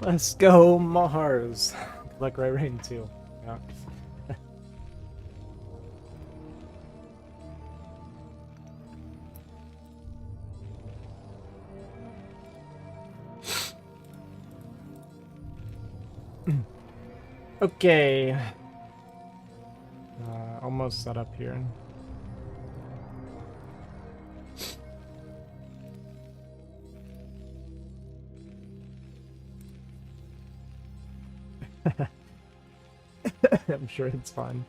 Let's go, Maars. Like RayReign too. Yeah. Okay. Almost set up here. I'm sure it's fine.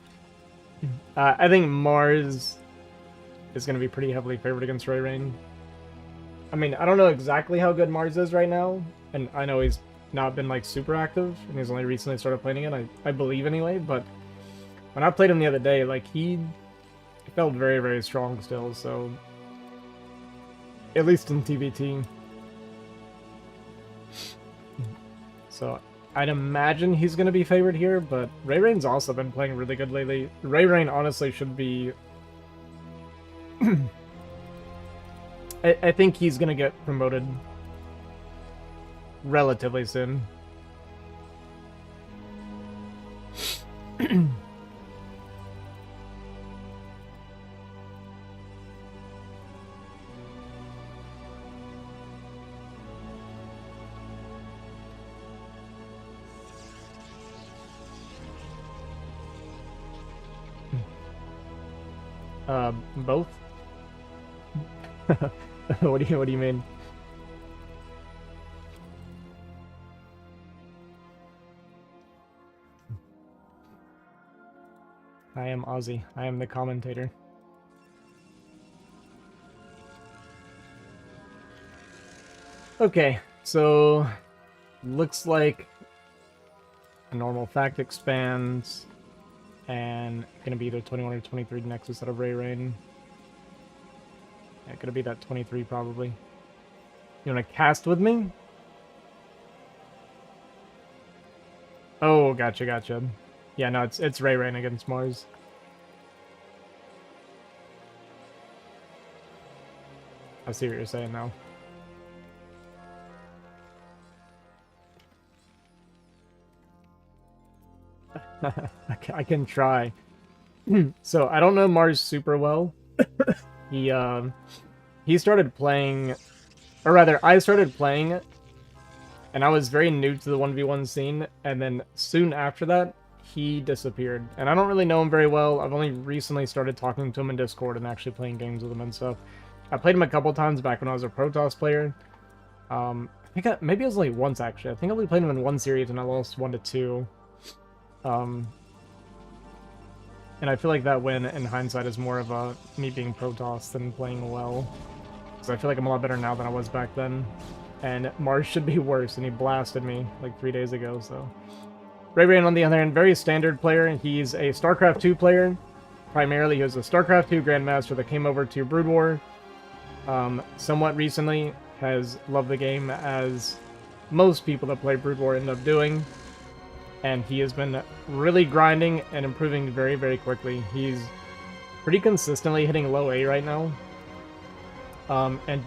I think Maars is going to be pretty heavily favored against RayReign. I mean, I don't know exactly how good Maars is right now, and I know he's not been like super active, and he's only recently started playing it. I believe anyway, but when I played him the other day, like he felt very, very strong still. So at least in TBT. So I'd imagine he's going to be favored here, but RayReign's also been playing really good lately. RayReign honestly should be... I think he's going to get promoted relatively soon. Both? What do you mean? I am Ozzy. I am the commentator. Okay, so looks like a normal fact expands and gonna be either 21 or 23 next instead of RayReign. Yeah, gonna be that 23 probably. You wanna cast with me? Oh, gotcha. Yeah, no, it's RayReign against Maars. I see what you're saying now. I can try. So I don't know Maars super well. He started playing, or rather, I started playing it, and I was very new to the 1v1 scene, and then soon after that, he disappeared. And I don't really know him very well. I've only recently started talking to him in Discord and actually playing games with him and stuff. I played him a couple times back when I was a Protoss player. I think maybe it was only once, actually. I think I only played him in one series, and I lost 1-2. And I feel like that win, in hindsight, is more of a me being Protoss than playing well. Because I feel like I'm a lot better now than I was back then. And Maars should be worse, and he blasted me like 3 days ago, so... RayReign, on the other hand, very standard player. He's a StarCraft 2 player. Primarily, he was a StarCraft 2 Grandmaster that came over to Brood War. Somewhat recently, has loved the game, as most people that play Brood War end up doing. And he has been really grinding and improving very, very quickly. He's pretty consistently hitting low A right now. And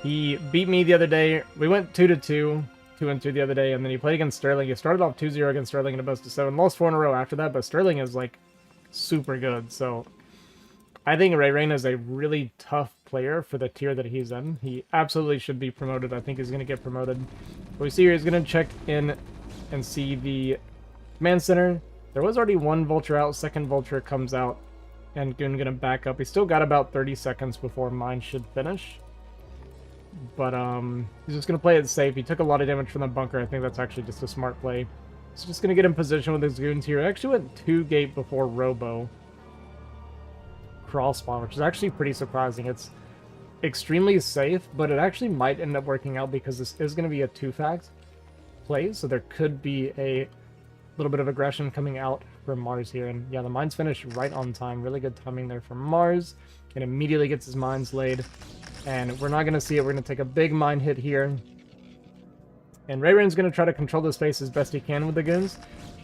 he beat me the other day. We went 2-2, 2-2 the other day, and then he played against Sterling. He started off 2-0 against Sterling in a best of 7, lost 4 in a row after that, but Sterling is, like, super good. So I think RayReign is a really tough player for the tier that he's in. He absolutely should be promoted. I think he's going to get promoted. What we see here is going to check in and see the command center. There was already one vulture out. Second vulture comes out, and Goon gonna back up. He's still got about 30 seconds before mine should finish, but he's just gonna play it safe. He took a lot of damage from the bunker. I think that's actually just a smart play. He's just gonna get in position with his goons here. He actually went 2 gate before Robo crawl spawn, which is actually pretty surprising. It's extremely safe, but it actually might end up working out because this is gonna be a 2-fact play, so there could be a little bit of aggression coming out from Maars here. And yeah, the mines finished right on time. Really good timing there from Maars. And immediately gets his mines laid. And we're not going to see it. We're going to take a big mine hit here. And RayRein's going to try to control the space as best he can with the goons.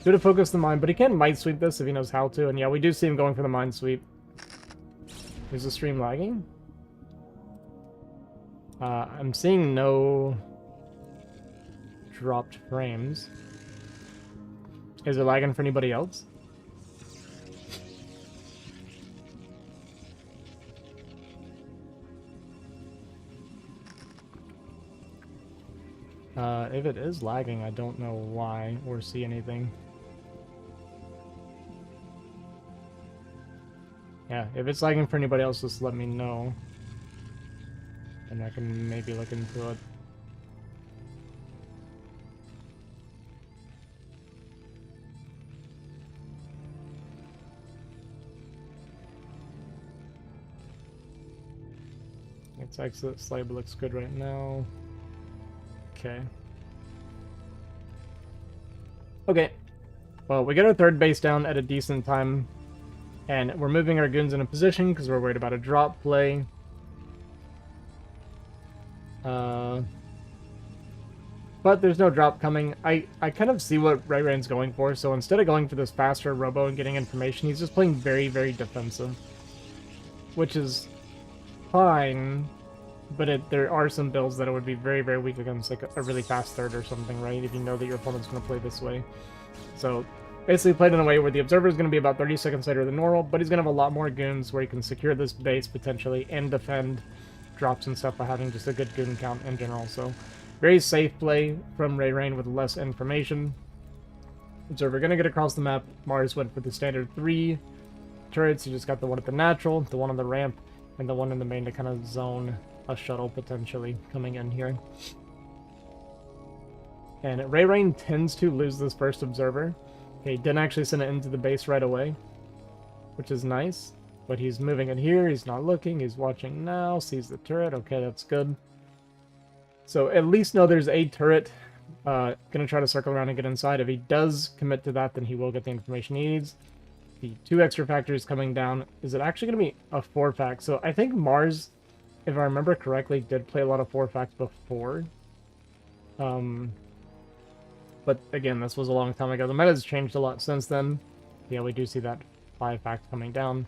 Good to focus the mine, but he can might sweep this if he knows how to. And yeah, we do see him going for the mine sweep. Is the stream lagging? I'm seeing no dropped frames. Is it lagging for anybody else? If it is lagging, I don't know why or see anything. Yeah, if it's lagging for anybody else, just let me know. And I can maybe look into it. Let's exit. Slab looks good right now. Okay. Okay. Well, we got our third base down at a decent time. And we're moving our goons in a position because we're worried about a drop play. But there's no drop coming. I kind of see what RayReign's going for. So instead of going for this faster robo and getting information, he's just playing very, very defensive. Which is fine. But there are some builds that it would be very, very weak against, like a really fast third or something, right? If you know that your opponent's going to play this way. So basically played in a way where the observer is going to be about 30 seconds later than normal, but he's going to have a lot more goons where he can secure this base potentially and defend drops and stuff by having just a good goon count in general. So very safe play from RayReign with less information. Observer going to get across the map. Maars went for the standard 3 turrets. He just got the one at the natural, the one on the ramp, and the one in the main to kind of zone a shuttle potentially coming in here. And RayReign tends to lose this first observer. Okay, didn't actually send it into the base right away, which is nice. But he's moving in here, he's not looking, he's watching now, sees the turret. Okay, that's good. So at least know there's a turret. Gonna try to circle around and get inside. If he does commit to that, then he will get the information he needs. The 2 extra factors coming down. Is it actually gonna be a 4-fact? So I think Maars, if I remember correctly, did play a lot of 4-facts before. But again, this was a long time ago. The meta has changed a lot since then. Yeah, we do see that 5-fact coming down.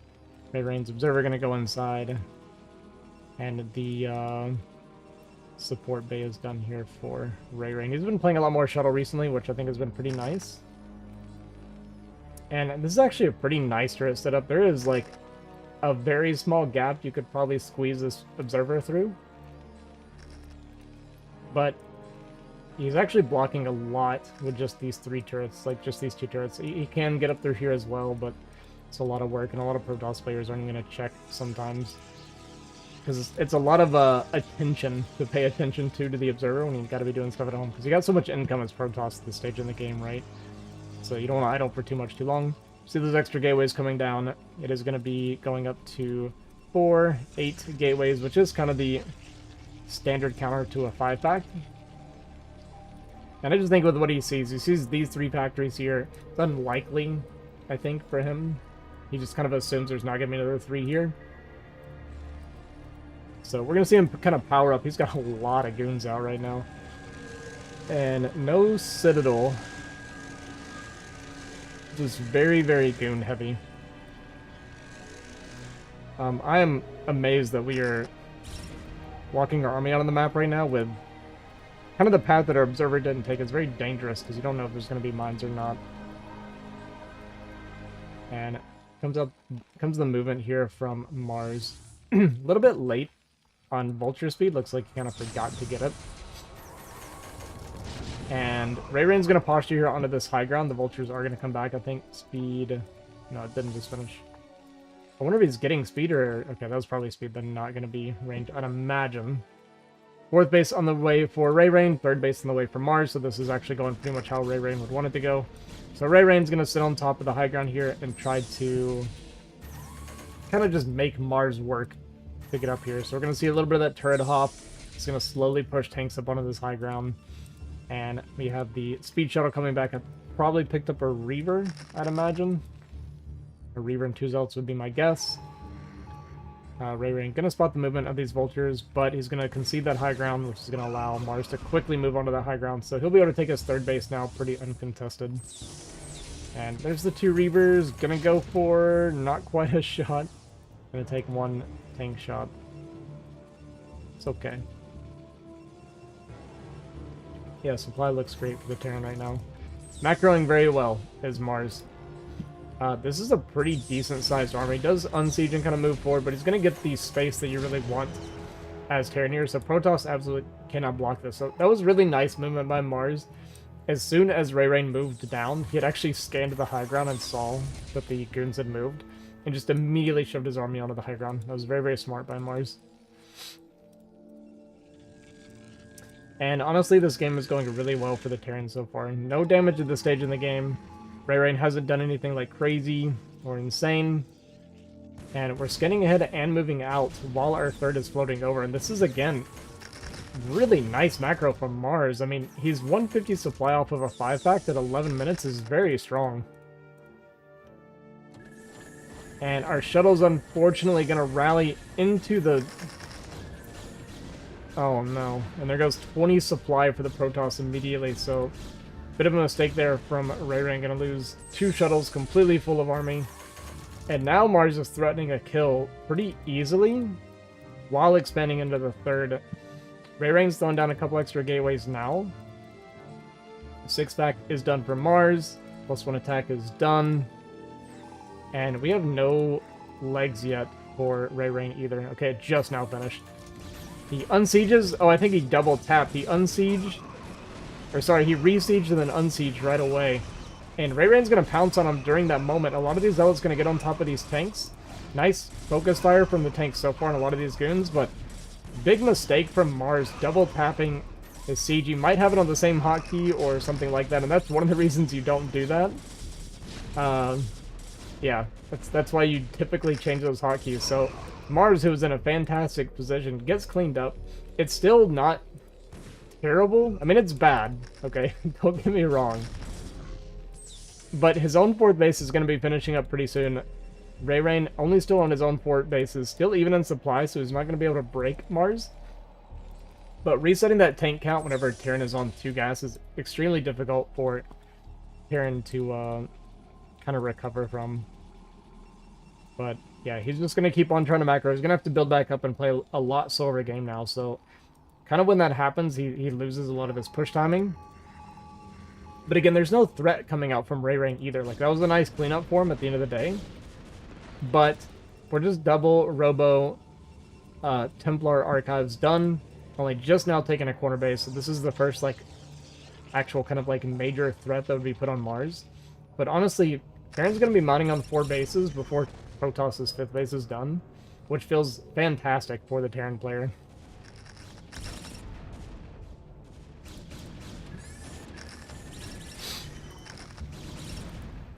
RayReign's observer going to go inside. And the support bay is done here for RayReign. He's been playing a lot more shuttle recently, which I think has been pretty nice. And this is actually a pretty nice turret setup. There is like a very small gap you could probably squeeze this observer through. But he's actually blocking a lot with just these 3 turrets, like just these 2 turrets. He can get up through here as well, but it's a lot of work, and a lot of Protoss players aren't going to check sometimes. Because it's a lot of attention to pay attention to the observer when you've got to be doing stuff at home. Because you got so much income as Protoss at this stage in the game, right? So you don't want to idle for too much too long. See those extra gateways coming down. It is going to be going up to 4, 8 gateways, which is kind of the standard counter to a 5-fact. And I just think with what he sees these 3 factories here. It's unlikely, I think, for him. He just kind of assumes there's not going to be another 3 here. So we're going to see him kind of power up. He's got a lot of goons out right now. And no Citadel. Just very, very goon heavy. I am amazed that we are walking our army out on the map right now with kind of the path that our observer didn't take. Is very dangerous because you don't know if there's going to be mines or not. And comes the movement here from Maars. A little bit late on vulture speed. Looks like he kind of forgot to get it. And RayReign's going to posture here onto this high ground. The vultures are going to come back. I think speed... No, it didn't just finish. I wonder if he's getting speed or... Okay, that was probably speed, but not going to be range, I'd imagine. 4th base on the way for RayReign. 3rd base on the way for Maars. So this is actually going pretty much how RayReign would want it to go. So RayReign's going to sit on top of the high ground here and try to kind of just make Maars work to get up here. So we're going to see a little bit of that turret hop. It's going to slowly push tanks up onto this high ground. And we have the speed shuttle coming back. I probably picked up a Reaver, I'd imagine. A Reaver and 2 Zealots would be my guess. RayReign going to spot the movement of these vultures, but he's going to concede that high ground, which is going to allow Maars to quickly move onto that high ground. So he'll be able to take his 3rd base now, pretty uncontested. And there's the 2 Reavers. Going to go for not quite a shot. Going to take 1 tank shot. It's okay. Yeah, supply looks great for the Terran right now. Macroing very well is Maars. This is a pretty decent-sized army. He does unsiege and kind of move forward, but he's going to get the space that you really want as Terran here, so Protoss absolutely cannot block this. So that was really nice movement by Maars. As soon as RayReign moved down, he had actually scanned the high ground and saw that the goons had moved, and just immediately shoved his army onto the high ground. That was very, very smart by Maars. And honestly, this game is going really well for the Terran so far. No damage at this stage in the game. RayReign hasn't done anything like crazy or insane. And we're scanning ahead and moving out while our third is floating over. And this is, again, really nice macro from Maars. I mean, he's 150 supply off of a 5-pack at 11 minutes is very strong. And our shuttle's unfortunately going to rally into the... Oh no. And there goes 20 supply for the Protoss immediately, so... Bit of a mistake there from RayReign, going to lose 2 shuttles completely full of army. And now Maars is threatening a kill pretty easily while expanding into the third. RayRein's throwing down a couple extra gateways now. 6-pack is done for Maars. +1 attack is done. And we have no legs yet for RayReign either. Okay, it just now finished. He unsieges. Oh, I think he double tapped. He unsieged. Or sorry, he re-sieged and then unsieged right away. And RayRein's going to pounce on him during that moment. A lot of these zealots going to get on top of these tanks. Nice focus fire from the tanks so far on a lot of these goons, but big mistake from Maars double tapping his siege. You might have it on the same hotkey or something like that, and that's one of the reasons you don't do that. Yeah, that's why you typically change those hotkeys. So Maars, who was in a fantastic position, gets cleaned up. It's still not terrible. I mean, it's bad, okay? Don't get me wrong. But his own 4th base is going to be finishing up pretty soon. RayReign only still on his own 4th bases, still even in supply, so he's not going to be able to break Maars. But resetting that tank count whenever Terran is on 2 gas is extremely difficult for Terran to kind of recover from. But yeah, he's just going to keep on trying to macro. He's going to have to build back up and play a lot slower game now, so kind of when that happens, he loses a lot of his push timing. But again, there's no threat coming out from RayReign either. Like, that was a nice cleanup for him at the end of the day. But we're just double Robo Templar Archives done. Only just now taking a corner base. So this is the first, like, actual kind of, like, major threat that would be put on Maars. But honestly, Terran's going to be mounting on 4 bases before Protoss' 5th base is done, which feels fantastic for the Terran player.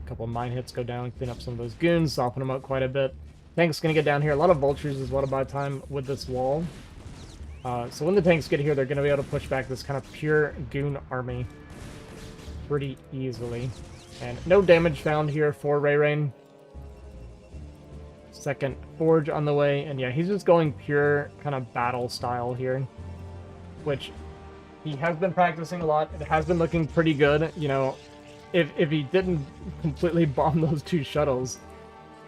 Couple mine hits go down, clean up some of those goons, soften them up quite a bit. Tank's gonna get down here. A lot of vultures as well to buy time with this wall. So when the tanks get here, they're gonna be able to push back this kind of pure goon army pretty easily. And no damage found here for RayReign. Second forge on the way, and yeah, he's just going pure kind of battle style here, which he has been practicing a lot. It has been looking pretty good, you know. If he didn't completely bomb those 2 shuttles,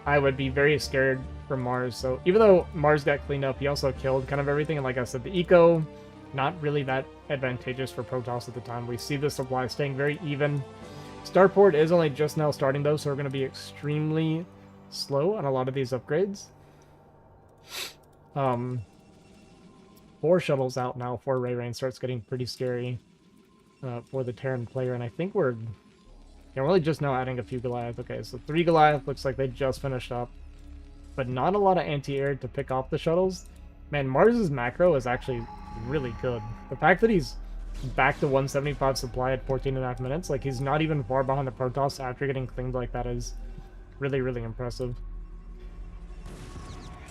I would be very scared for Maars. So even though Maars got cleaned up, he also killed kind of everything. And like I said, the eco, not really that advantageous for Protoss at the time. We see the supply staying very even. Starport is only just now starting though, so we're going to be extremely slow on a lot of these upgrades. 4 shuttles out now for RayReign starts getting pretty scary for the Terran player. And I think we're really just now adding a few Goliath. Okay, so 3 Goliath looks like they just finished up. But not a lot of anti-air to pick off the shuttles. Man, Mars's macro is actually really good. The fact that he's back to 175 supply at 14.5 minutes, like he's not even far behind the Protoss after getting cleaned like that is really, really impressive.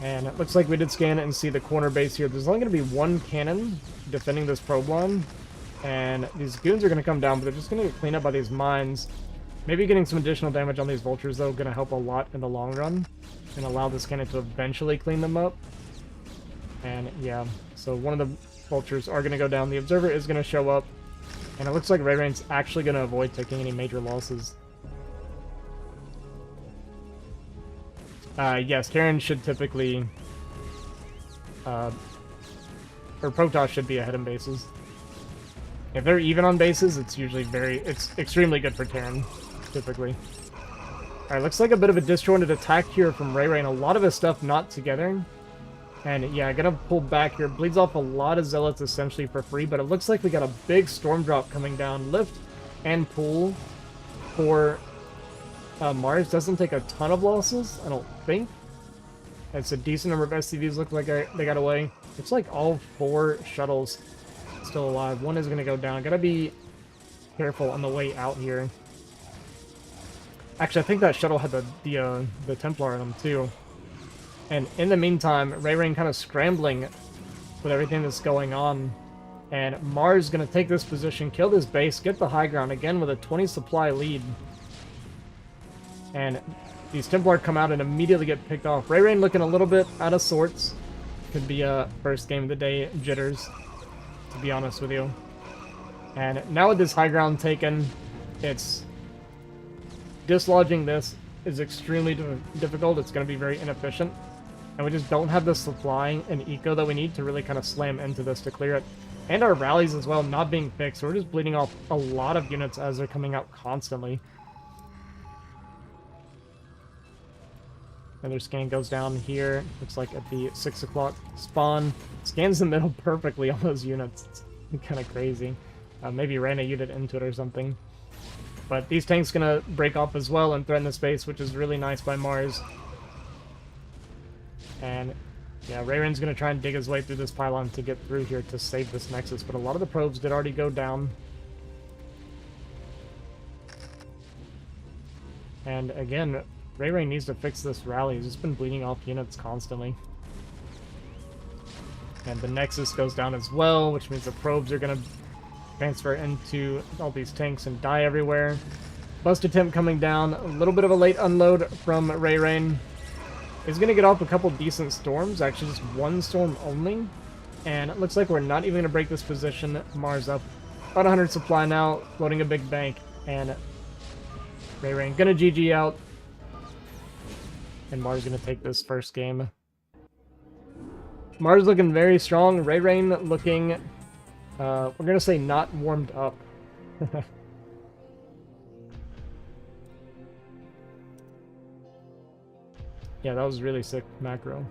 And it looks like we did scan it and see the corner base here. There's only going to be 1 cannon defending this probe line. And these goons are going to come down, but they're just going to get cleaned up by these mines. Maybe getting some additional damage on these vultures, though, going to help a lot in the long run. And allow this cannon to eventually clean them up. And yeah, so one of the vultures are going to go down. The observer is going to show up. And it looks like RayRein's actually going to avoid taking any major losses. Yes, Terran should typically... or Protoss should be ahead in bases. If they're even on bases, it's usually it's extremely good for Terran, typically. Alright, looks like a bit of a disjointed attack here from RayReign. A lot of his stuff not together. And yeah, gonna pull back here. Bleeds off a lot of Zealots essentially for free, but it looks like we got a big Storm Drop coming down. Lift and pull for Maars. Doesn't take a ton of losses, I don't think. It's a decent number of SCVs look like they got away. Looks like all 4 shuttles still alive. One is gonna go down. Gotta be careful on the way out here. Actually, I think that shuttle had the Templar in them too. And in the meantime, RayReign kind of scrambling with everything that's going on. And Maars going to take this position, kill this base, get the high ground, again with a 20 supply lead. And these Templar come out and immediately get picked off. RayReign looking a little bit out of sorts. Could be a first game of the day jitters, to be honest with you. And now with this high ground taken, it's dislodging this is extremely difficult. It's going to be very inefficient. And we just don't have the supply and eco that we need to really kind of slam into this to clear it. And our rallies as well not being fixed. So we're just bleeding off a lot of units as they're coming out constantly. Another scan goes down here. Looks like at the 6 o'clock spawn. Scans the middle perfectly on those units. It's kind of crazy. Maybe ran a unit into it or something. But these tanks gonna break off as well and threaten the space, which is really nice by Maars. And yeah, RayRein's going to try and dig his way through this pylon to get through here to save this Nexus, but a lot of the probes did already go down. And again, RayReign needs to fix this rally. He's just been bleeding off units constantly. And the Nexus goes down as well, which means the probes are going to transfer into all these tanks and die everywhere. Bust attempt coming down. A little bit of a late unload from RayReign. He's going to get off a couple decent storms, actually just 1 storm only. And it looks like we're not even going to break this position. Maars up. About 100 supply now, loading a big bank. And RayReign going to GG out. And Maars going to take this first game. Maars looking very strong. RayReign looking, we're going to say not warmed up. Yeah, that was really sick macro.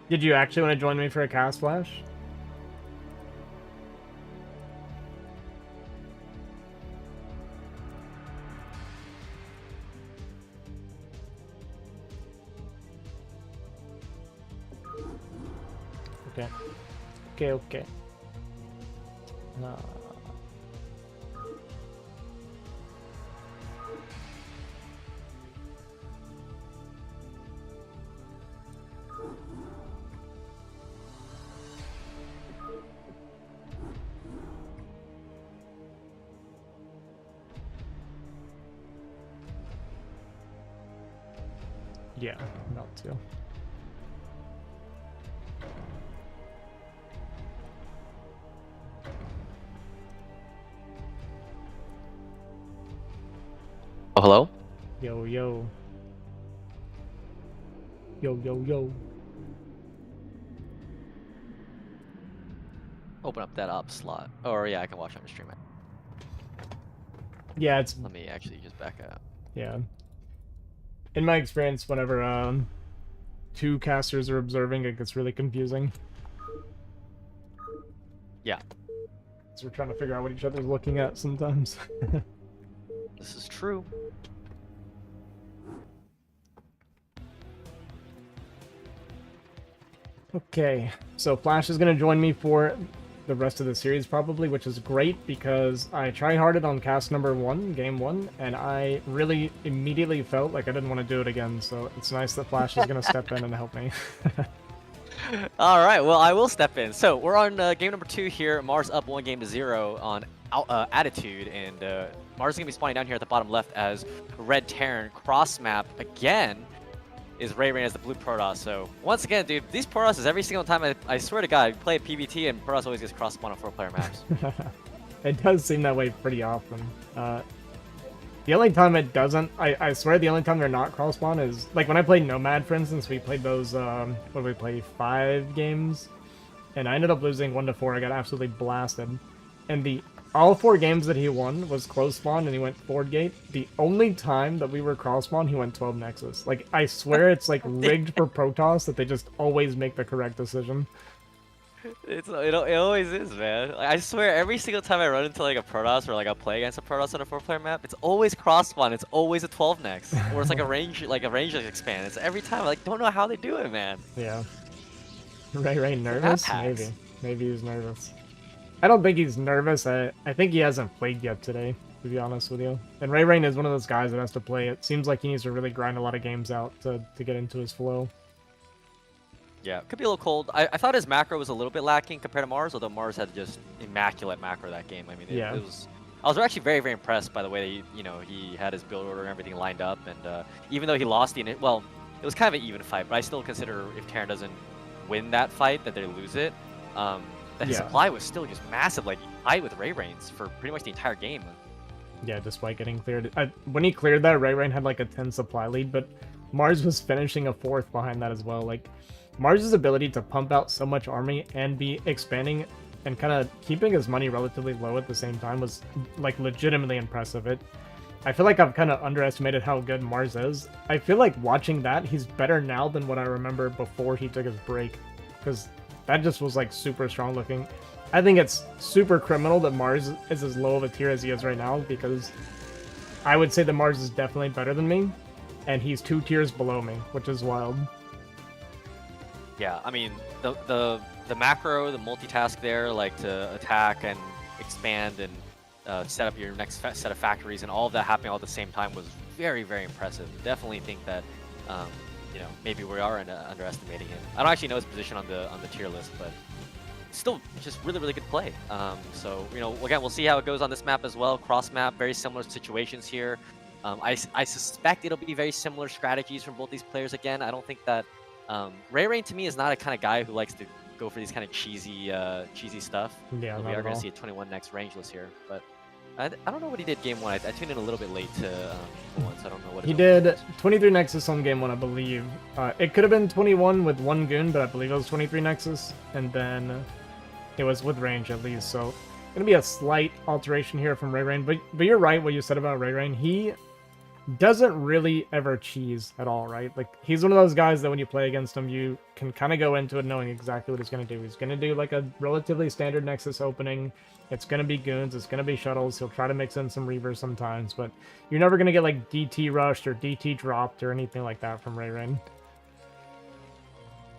Did you actually want to join me for a cast flash? Okay. Okay. Yeah, not to. Oh, hello? Yo, yo. Yo, yo, yo. Open up that up slot. Or yeah, I can watch on stream it. Yeah, it's... Let me actually just back up. Yeah. In my experience, whenever 2 casters are observing, it gets really confusing. Yeah. So we're trying to figure out what each other's looking at sometimes. This is true. Okay, so Flash is going to join me for the rest of the series probably, which is great because I try-harded on cast number 1, game 1, and I really immediately felt like I didn't want to do it again, so it's nice that Flash is going to step in and help me. All right, well, I will step in. So we're on game number 2 here. Maars up 1-0 on Attitude, and Maars is going to be spawning down here at the bottom left as Red Terran. Cross map again is RayReign as the blue Protoss. So once again, dude, these Protosses every single time, I swear to God, I play a PvT and Protoss always gets cross spawn on 4-player maps. It does seem that way pretty often. The only time it doesn't, I swear the only time they're not cross spawn is, like when I played Nomad, for instance, we played those, what did we play, 5 games? And I ended up losing 1-4, I got absolutely blasted. And all 4 games that he won was close spawn and he went forward gate. The only time that we were cross spawn, he went 12 Nexus. Like, I swear it's like rigged for Protoss that they just always make the correct decision. It always is, man. Like, I swear, every single time I run into like a Protoss or like I'll play against a Protoss on a 4-player map, it's always cross spawn. It's always a 12 next, or it's like a range expand. It's every time. I like don't know how they do it, man. Yeah. RayReign nervous? Maybe he's nervous. I don't think he's nervous. I think he hasn't played yet today, to be honest with you. And RayReign is one of those guys that has to play. It seems like he needs to really grind a lot of games out to get into his flow. Yeah, could be a little cold. I thought his macro was a little bit lacking compared to Maars, although Maars had just immaculate macro that game. I mean, it was. I was actually very, very impressed by the way that he had his build order and everything lined up. And even though he lost it was kind of an even fight, but I still consider if Terran doesn't win that fight, that they lose it. That his supply was still just massive, like tied with RayReigns for pretty much the entire game. Yeah, despite getting cleared. When he cleared that, RayReign had like a 10 supply lead, but Maars was finishing a 4th behind that as well. Like, Maars' ability to pump out so much army and be expanding and kind of keeping his money relatively low at the same time was like legitimately impressive. I feel like I've kind of underestimated how good Maars is. I feel like watching that, he's better now than what I remember before he took his break, because that just was like super strong looking. I think it's super criminal that Maars is as low of a tier as he is right now, because I would say that Maars is definitely better than me, and he's 2 tiers below me, which is wild. Yeah, I mean, the macro, the multitask there, like to attack and expand and set up your next set of factories and all of that happening all at the same time was very, very impressive. Definitely think that, maybe we are underestimating him. I don't actually know his position on the tier list, but still just really, really good play. So, again, we'll see how it goes on this map as well. Cross map, very similar situations here. I suspect it'll be very similar strategies from both these players again. I don't think that RayReign to me is not a kind of guy who likes to go for these kind of cheesy stuff. Yeah, we are going to see a 21 next rangeless here, but I don't know what he did game 1. I tuned in a little bit late to one, so I don't know what he did. 23 Nexus on game 1, I believe. It could have been 21 with 1 goon, but I believe it was 23 Nexus, and then it was with range at least. So gonna be a slight alteration here from RayReign, but you're right what you said about RayReign. He doesn't really ever cheese at all, right? Like, he's one of those guys that when you play against him, you can kind of go into it knowing exactly what he's going to do. He's going to do like a relatively standard Nexus opening. It's going to be goons. It's going to be shuttles. He'll try to mix in some Reavers sometimes, but you're never going to get like DT rushed or DT dropped or anything like that from RayReign.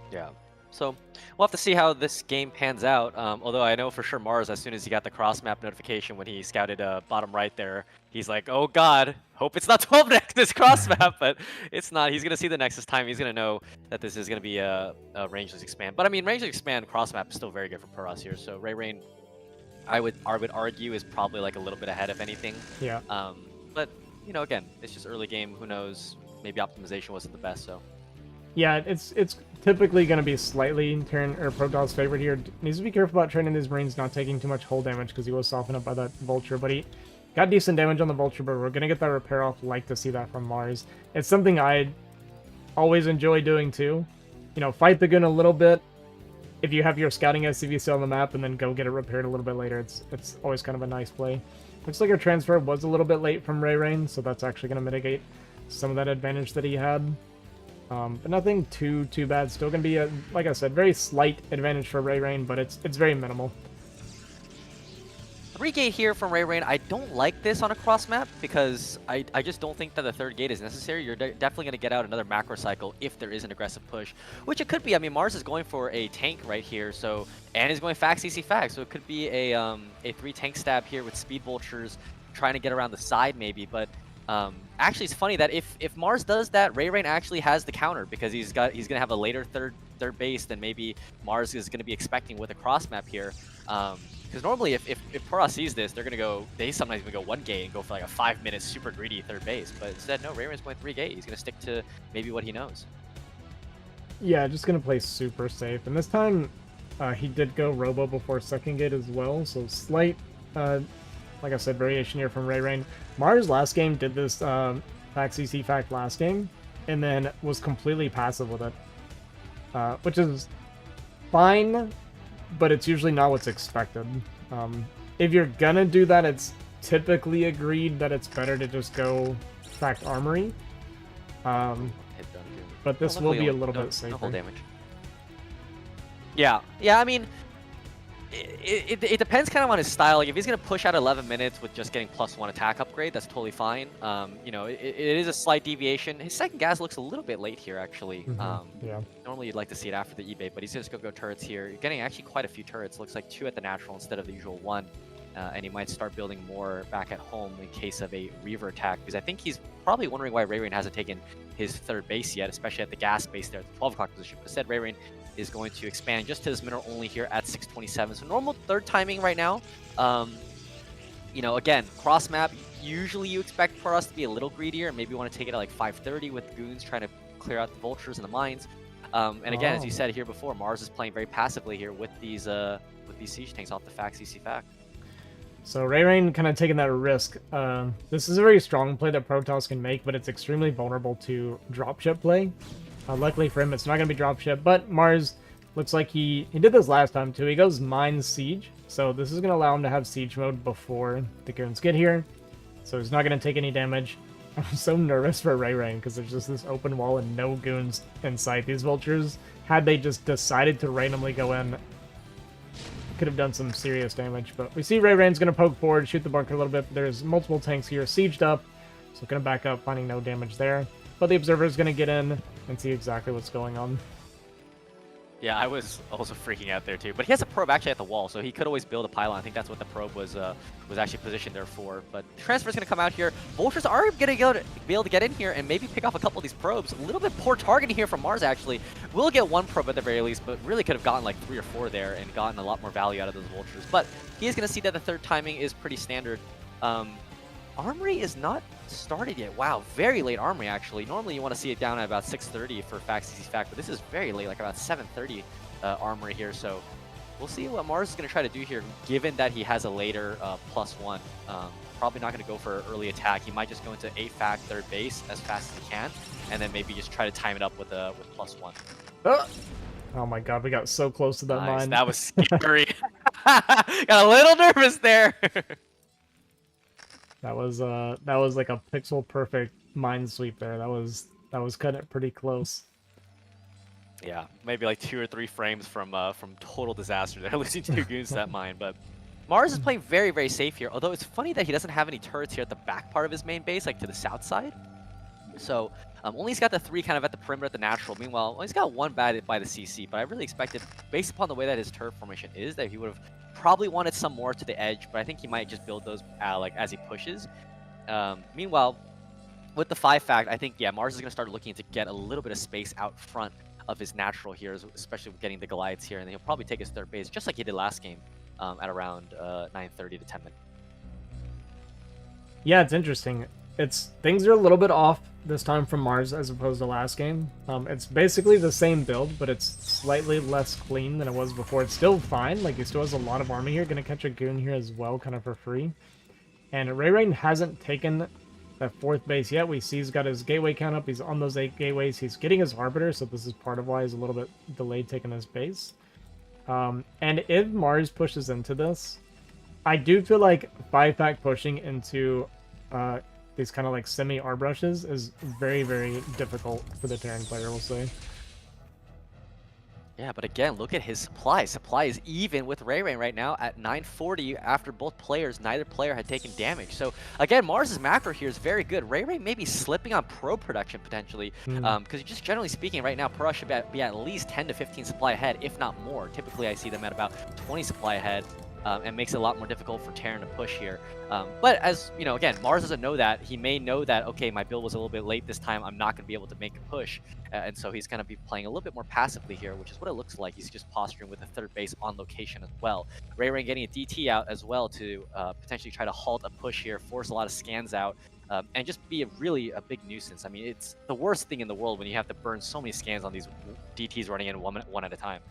Yeah. So we'll have to see how this game pans out. Although I know for sure Maars, as soon as he got the cross map notification when he scouted bottom right there, he's like, oh God, hope it's not 12 next this cross map, but it's not. He's going to see the Nexus time. He's going to know that this is going to be a rangeless expand. But I mean, rangeless expand cross map is still very good for Protoss here. So RayReign, I would argue, is probably like a little bit ahead, if anything. Yeah. But, again, it's just early game. Who knows? Maybe optimization wasn't the best, so. Yeah, it's typically going to be slightly Terran or Protoss favorite here. Needs to be careful about training these Marines not taking too much hull damage because he was softened up by that Vulture, but he got decent damage on the Vulture, but we're going to get that repair off. Like to see that from Maars. It's something I always enjoy doing too. Fight the Goon a little bit if you have your scouting SCVC on the map and then go get it repaired a little bit later. It's always kind of a nice play. Looks like our transfer was a little bit late from RayReign, so that's actually going to mitigate some of that advantage that he had. But nothing too bad. Still going to be, like I said, very slight advantage for RayReign, but it's very minimal. 3 gate here from RayReign. I don't like this on a cross map because I just don't think that the 3rd gate is necessary. You're definitely going to get out another macro cycle if there is an aggressive push, which it could be. I mean, Maars is going for a tank right here, so and is going fact CC fact, so it could be a 3 tank stab here with speed vultures trying to get around the side maybe. But actually, it's funny that if Maars does that, RayReign actually has the counter because he's going to have a later third base than maybe Maars is going to be expecting with a cross map here. Because normally, if Pura sees this, they sometimes even go 1 gate and go for like a 5-minute super greedy 3rd base. But instead, no, RayReighn's going 3 gate. He's going to stick to maybe what he knows. Yeah, just going to play super safe. And this time, he did go Robo before 2nd gate as well. So slight, like I said, variation here from RayReign. Maars last game did this fact CC fact last game, and then was completely passive with it. Which is fine, but it's usually not what's expected. If you're gonna do that, it's typically agreed that it's better to just go fact armory. But this will be a little bit safer. No whole damage. Yeah, I mean, it depends kind of on his style. Like if he's gonna push out 11 minutes with just getting +1 attack upgrade, that's totally fine. You know, it is a slight deviation. His 2nd gas looks a little bit late here, actually. Yeah. Normally you'd like to see it after the E-bait, but he's just gonna go turrets here. You're getting actually quite a few turrets. Looks like 2 at the natural instead of the usual 1. And he might start building more back at home in case of a Reaver attack, because I think he's probably wondering why RayReign hasn't taken his 3rd base yet, especially at the gas base there at the 12 o'clock position. But instead, RayReign is going to expand just to his mineral only here at 627. So normal 3rd timing right now. You know, again, cross map, usually you expect for us to be a little greedier and maybe want to take it at like 5:30 with goons trying to clear out the vultures and the mines. And again, as you said here before, Maars is playing very passively here with these siege tanks off the fact CC fact. So RayReign kind of taking that risk. This is a very strong play that Protoss can make, but it's extremely vulnerable to dropship play. Luckily for him, it's not going to be dropship, but Maars looks like he did this last time too. He goes Mine Siege, so this is going to allow him to have Siege mode before the goons get here. So he's not going to take any damage. I'm so nervous for RayReign because there's just this open wall and no goons in sight. These vultures, had they just decided to randomly go in, could have done some serious damage. But we see RayRein's going to poke forward, shoot the bunker a little bit. There's multiple tanks here sieged up, so going to back up, finding no damage there. But the observer is going to get in and see exactly what's going on. Yeah, I was also freaking out there too. But he has a probe actually at the wall, so he could always build a pylon. I think that's what the probe was actually positioned there for. But the transfer's going to come out here. Vultures are going to be able to get in here and maybe pick off a couple of these probes. A little bit poor targeting here from Maars, actually. Will get 1 probe at the very least, but really could have gotten like 3 or 4 there and gotten a lot more value out of those vultures. But he is going to see that the 3rd timing is pretty standard. Armory is not started yet. Wow, very late Armory, actually. Normally you want to see it down at about 6:30 for fact CC fact, but this is very late, like about 7:30 Armory here. So we'll see what Maars is going to try to do here, given that he has a later +1. Probably not going to go for early attack. He might just go into 8 fact 3rd base as fast as he can, and then maybe just try to time it up with +1. Oh my god, we got so close to that mine. That was scary. Got a little nervous there. That was like a pixel perfect mine sweep there. That was cutting it pretty close. Yeah, maybe like 2 or 3 frames from total disaster. They're losing 2 goons to that mine, but Maars is playing very, very safe here. Although it's funny that he doesn't have any turrets here at the back part of his main base, like to the south side. So only he's got the 3 kind of at the perimeter at the natural. Meanwhile, well, he's got 1 by the CC, but I really expected, based upon the way that his turret formation is, that he would have probably wanted some more to the edge, but I think he might just build those like as he pushes. Meanwhile, with the 5 fact, I think, yeah, Maars is going to start looking to get a little bit of space out front of his natural here, especially with getting the Goliaths here, and then he'll probably take his 3rd base, just like he did last game at around 9:30 to 10 minutes. Yeah, it's interesting. Things are a little bit off this time from Maars as opposed to last game. It's basically the same build, but it's slightly less clean than it was before. It's still fine, like he still has a lot of army here. Gonna catch a goon here as well, kind of for free. And RayReign hasn't taken that 4th base yet. We see he's got his gateway count up. He's on those 8 gateways. He's getting his Arbiter, so this is part of why he's a little bit delayed taking his base. And if Maars pushes into this, I do feel like 5-fact pushing into these kind of like semi-arbrushes is very, very difficult for the Terran player, we'll say. Yeah, but again, look at his supply. Supply is even with RayReign right now at 940 after both players, neither player had taken damage. So again, Mars's macro here is very good. RayReign may be slipping on pro production potentially, because just generally speaking right now, pro should be at least 10 to 15 supply ahead, if not more. Typically, I see them at about 20 supply ahead. And makes it a lot more difficult for Terran to push here. But as you know, again, Maars doesn't know that. He may know that, okay, my build was a little bit late this time. I'm not going to be able to make a push. And so he's going to be playing a little bit more passively here, which is what it looks like. He's just posturing with a third base on location as well. RayReign getting a DT out as well to potentially try to halt a push here, force a lot of scans out, and just be really a big nuisance. I mean, it's the worst thing in the world when you have to burn so many scans on these DTs running in one at a time.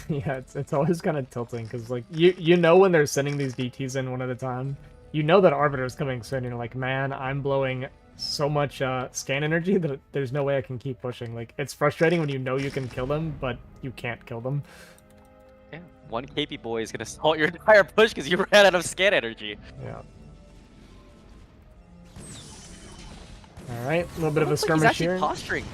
Yeah, it's always kind of tilting because like you know when they're sending these DTs in one at a time, you know that Arbiter is coming soon. You're like, man, I'm blowing so much scan energy that there's no way I can keep pushing. Like it's frustrating when you know you can kill them, but you can't kill them. Yeah, one KP boy is gonna halt your entire push because you ran out of scan energy. Yeah. All right, a little bit of a skirmish he's actually here. Posturing.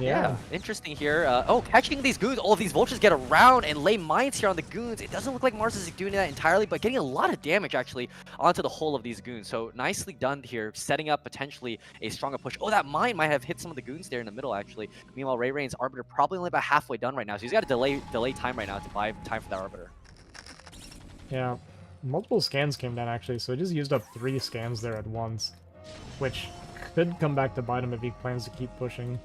Yeah, interesting here. Oh, catching these goons. All of these vultures get around and lay mines here on the goons. It doesn't look like Maars is doing that entirely, but getting a lot of damage actually onto the whole of these goons. So nicely done here, setting up potentially a stronger push. Oh, that mine might have hit some of the goons there in the middle actually. Meanwhile, RayReign's Arbiter probably only about halfway done right now, so he's got to delay time right now to buy time for that Arbiter. Yeah, multiple scans came down actually, so he just used up 3 scans there at once, which could come back to bite him if he plans to keep pushing.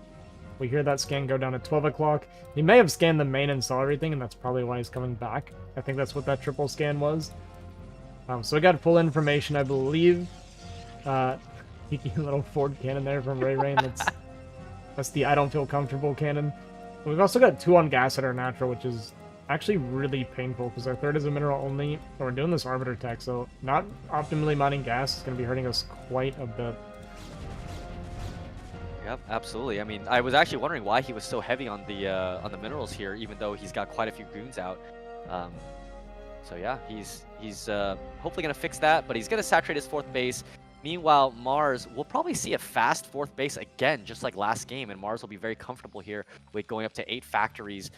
We hear that scan go down at 12 o'clock. He may have scanned the main and saw everything, and that's probably why he's coming back. I think that's what that triple scan was. So we got full information, I believe. Peeky little Ford cannon there from RayReign. That's the I don't feel comfortable cannon. We've also got 2 on gas at our natural, which is actually really painful because our third is a mineral only. And we're doing this Arbiter tech, so not optimally mining gas is going to be hurting us quite a bit. Yep, absolutely. I mean, I was actually wondering why he was so heavy on the minerals here, even though he's got quite a few goons out. So yeah, he's hopefully gonna fix that, but he's gonna saturate his 4th base. Meanwhile, Maars will probably see a fast 4th base again, just like last game, and Maars will be very comfortable here with going up to 8 factories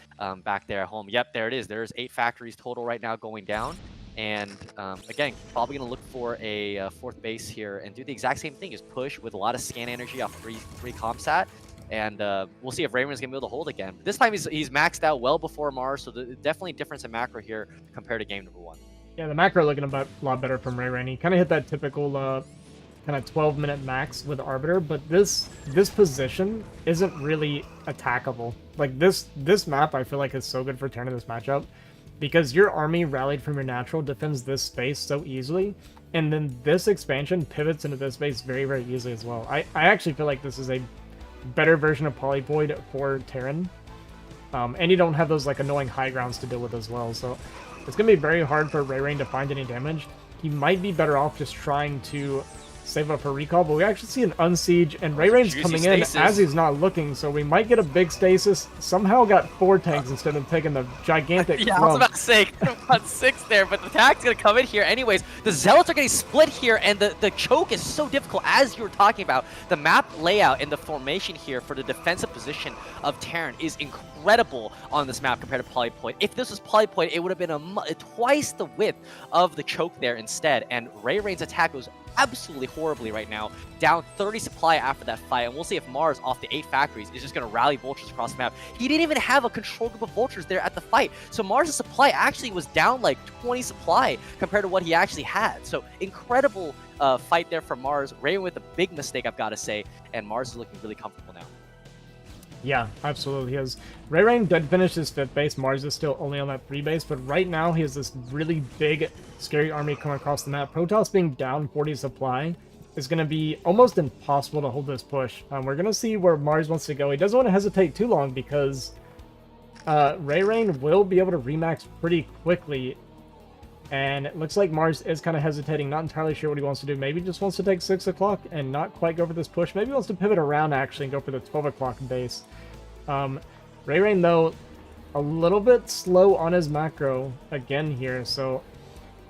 back there at home. Yep, there it is. There's 8 factories total right now going down. And again, probably going to look for a 4th base here and do the exact same thing, just push with a lot of scan energy off 3 comsat. And we'll see if RayReign is going to be able to hold again. This time he's maxed out well before Maars, so definitely a difference in macro here compared to game number 1. Yeah, the macro looking a lot better from RayReign. He kind of hit that typical kind of 12-minute max with Arbiter, but this position isn't really attackable. Like this map, I feel like is so good for Terran in this matchup. Because your army rallied from your natural defends this space so easily, and then this expansion pivots into this space very, very easily as well. I actually feel like this is a better version of Polyvoid for Terran. And you don't have those like annoying high grounds to deal with as well, so it's going to be very hard for RayReign to find any damage. He might be better off just trying to save up for recall, but we actually see an unsiege, and RayReign's coming stasis in as he's not looking, so we might get a big stasis. Somehow got 4 tanks instead of taking the gigantic yeah, I was about to say, about 6 there, but the attack's going to come in here anyways. The Zealots are getting split here, and the choke is so difficult, as you were talking about. The map layout and the formation here for the defensive position of Terran is incredible on this map compared to Polypoid. If this was Polypoid, it would have been twice the width of the choke there instead, and RayReign's attack goes absolutely horribly right now, down 30 supply after that fight, and we'll see if Maars off the 8 factories is just going to rally vultures across the map. He didn't even have a control group of vultures there at the fight, so Mars' supply actually was down like 20 supply compared to what he actually had. So incredible fight there for Maars. RayReign with a big mistake, I've got to say, and Maars is looking really comfortable now. Yeah, absolutely. He has RayReign did finish his 5th base. Maars is still only on that 3 base, but right now he has this really big, scary army coming across the map. Protoss being down 40 supply is going to be almost impossible to hold this push. We're going to see where Maars wants to go. He doesn't want to hesitate too long because RayReign will be able to remax pretty quickly. And it looks like Maars is kind of hesitating, not entirely sure what he wants to do. Maybe he just wants to take 6 o'clock and not quite go for this push. Maybe he wants to pivot around, actually, and go for the 12 o'clock base. RayReign, though, a little bit slow on his macro again here. So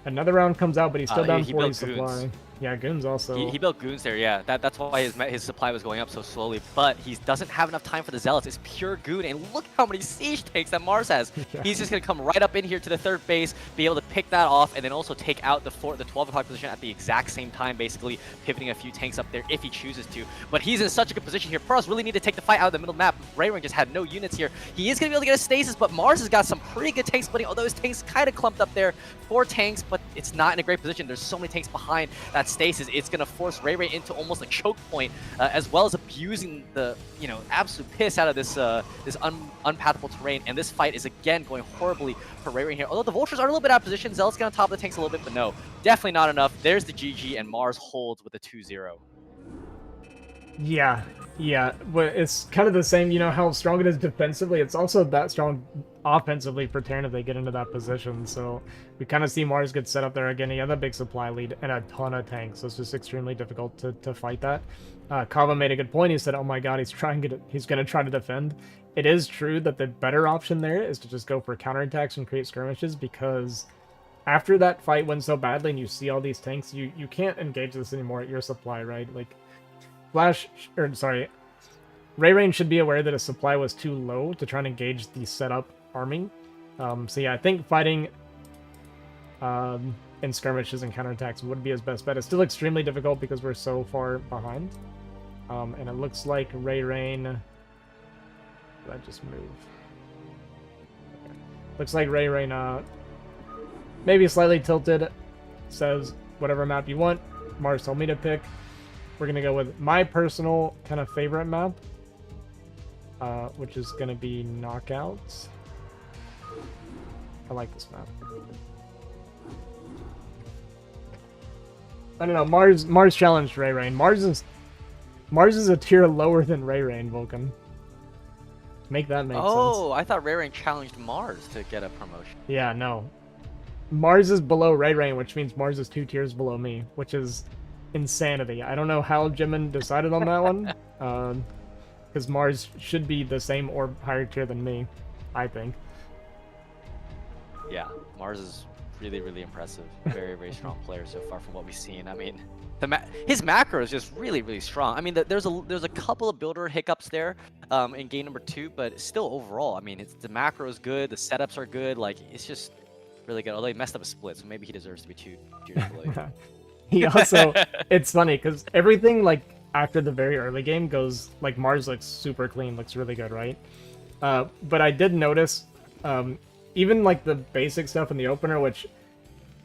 another round comes out, but he's still down 40 supply. Yeah, Goon's also... He built goons there, yeah. That's why his supply was going up so slowly. But he doesn't have enough time for the zealots. It's pure goon, and look how many siege tanks that Maars has. Yeah. He's just gonna come right up in here to the third base, be able to pick that off, and then also take out the 12 o'clock position at the exact same time, basically pivoting a few tanks up there if he chooses to. But he's in such a good position here. Pros really need to take the fight out of the middle map. RayReign just had no units here. He is gonna be able to get a stasis, but Maars has got some pretty good tank splitting. Although his tanks kind of clumped up there, 4 tanks, but it's not in a great position. There's so many tanks behind that stasis. It's gonna force RayReign into almost a choke point, as well as abusing the absolute piss out of this unpathable terrain. And this fight is again going horribly for RayReign here. Although the vultures are a little bit out of position, Zealot's get on top of the tanks a little bit, but no, definitely not enough. There's the GG, and Maars holds with a 2-0. Yeah, but it's kind of the same, how strong it is defensively. It's also that strong offensively for Terran if they get into that position. So we kind of see Maars get set up there again. He had a big supply lead and a ton of tanks, so it's just extremely difficult to fight that. Kava made a good point. He said, oh my god, he's going to try to defend. It is true that the better option there is to just go for counterattacks and create skirmishes, because after that fight went so badly and you see all these tanks, you can't engage this anymore at your supply, right? Like, RayReign should be aware that his supply was too low to try and engage the setup army. So yeah, I think fighting in skirmishes and counterattacks would be his best bet. It's still extremely difficult because we're so far behind. And it looks like RayReign... That just moved. Okay. Looks like RayReign maybe slightly tilted. Says, whatever map you want. Maars told me to pick. We're going to go with my personal kind of favorite map, which is going to be Knockouts. I like this map. I don't know, Maars challenged RayReign. Maars is a tier lower than RayReign, Vulcan. Make that make sense. Oh, I thought RayReign challenged Maars to get a promotion. Yeah, no. Maars is below RayReign, which means Maars is 2 tiers below me, which is insanity. I don't know how Jimin decided on that one, because Maars should be the same or higher tier than me, I think. Yeah, Maars is really, really impressive. Very, very strong player so far from what we've seen. I mean, his macro is just really, really strong. I mean, there's a couple of builder hiccups there in game number 2, but still overall, I mean, the macro is good, the setups are good. Like, it's just really good. Although he messed up a split, so maybe he deserves to be 2 tiers below. He also, it's funny because everything like after the very early game goes like Maars looks super clean, looks really good, right? But I did notice even like the basic stuff in the opener, which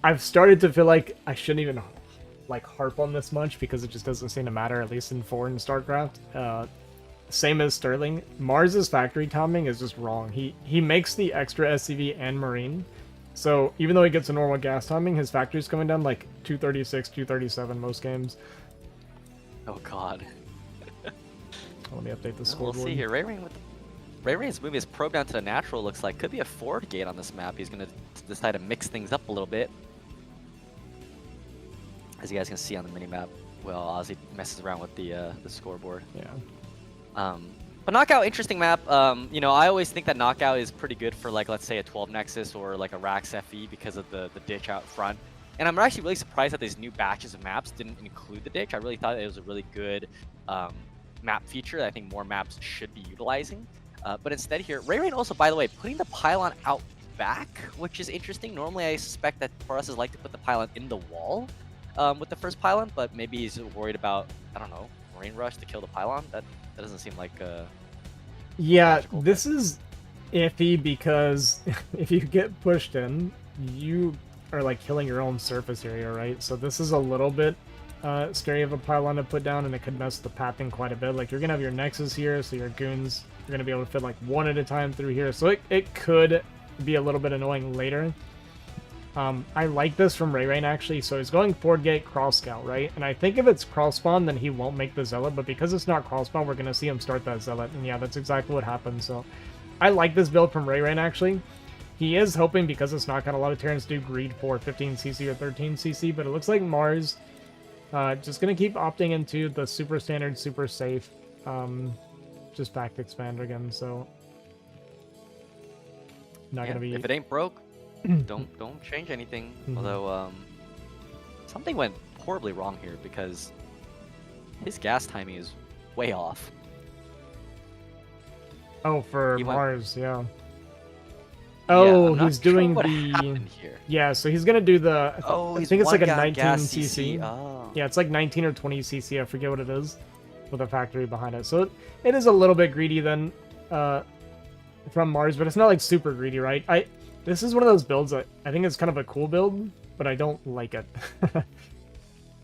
I've started to feel like I shouldn't even like harp on this much because it just doesn't seem to matter, at least in foreign StarCraft. Same as Sterling, Mars's factory timing is just wrong. He makes the extra SCV and Marine. So even though he gets a normal gas timing, his factory's coming down like 236, 237 most games. Oh god. Let me update the We'll scoreboard. see here. RayReighn's moving his probe down to the natural. Looks like could be a forward gate on this map. He's gonna decide to mix things up a little bit, as you guys can see on the mini map. Well, Ozzy messes around with the scoreboard. Yeah. But Knockout, interesting map. I always think that Knockout is pretty good for, like, let's say a 12 Nexus or like a Rax FE because of the ditch out front. And I'm actually really surprised that these new batches of maps didn't include the ditch. I really thought it was a really good map feature that I think more maps should be utilizing. But instead here, RayReign also, by the way, putting the pylon out back, which is interesting. Normally I suspect that Forrest like to put the pylon in the wall with the first pylon, but maybe he's worried about, I don't know, Marine Rush to kill the pylon. That doesn't seem like yeah, this is iffy because if you get pushed in, you are like killing your own surface area, right? So this is a little bit scary of a pylon to put down, and it could mess the pathing quite a bit. Like, you're gonna have your Nexus here, so your goons are gonna be able to fit like one at a time through here. So it could be a little bit annoying later. I like this from RayReign actually. So he's going forward gate cross scout, right? And I think if it's cross spawn, then he won't make the zealot. But because it's not cross spawn, we're gonna see him start that zealot. And yeah, that's exactly what happened. So I like this build from RayReign actually. He is hoping, because it's not got a lot of Terrans, do greed for 15cc or 13cc. But it looks like Maars just gonna keep opting into the super standard, super safe, just back expander again. So not gonna be. If it ain't broke, don't change anything. Although something went horribly wrong here because his gas timing is way off. Oh, for He Maars, yeah. Yeah, Oh, I'm not he's sure doing what the... happened here. Yeah, so he's gonna do the... Oh, I he's think it's like a one 19 gas CC. Oh. Yeah, it's like 19 or 20 CC, I forget what it is, with a factory behind it. So it is a little bit greedy then from Maars, but it's not like super greedy, right? This is one of those builds that I think is kind of a cool build, but I don't like it.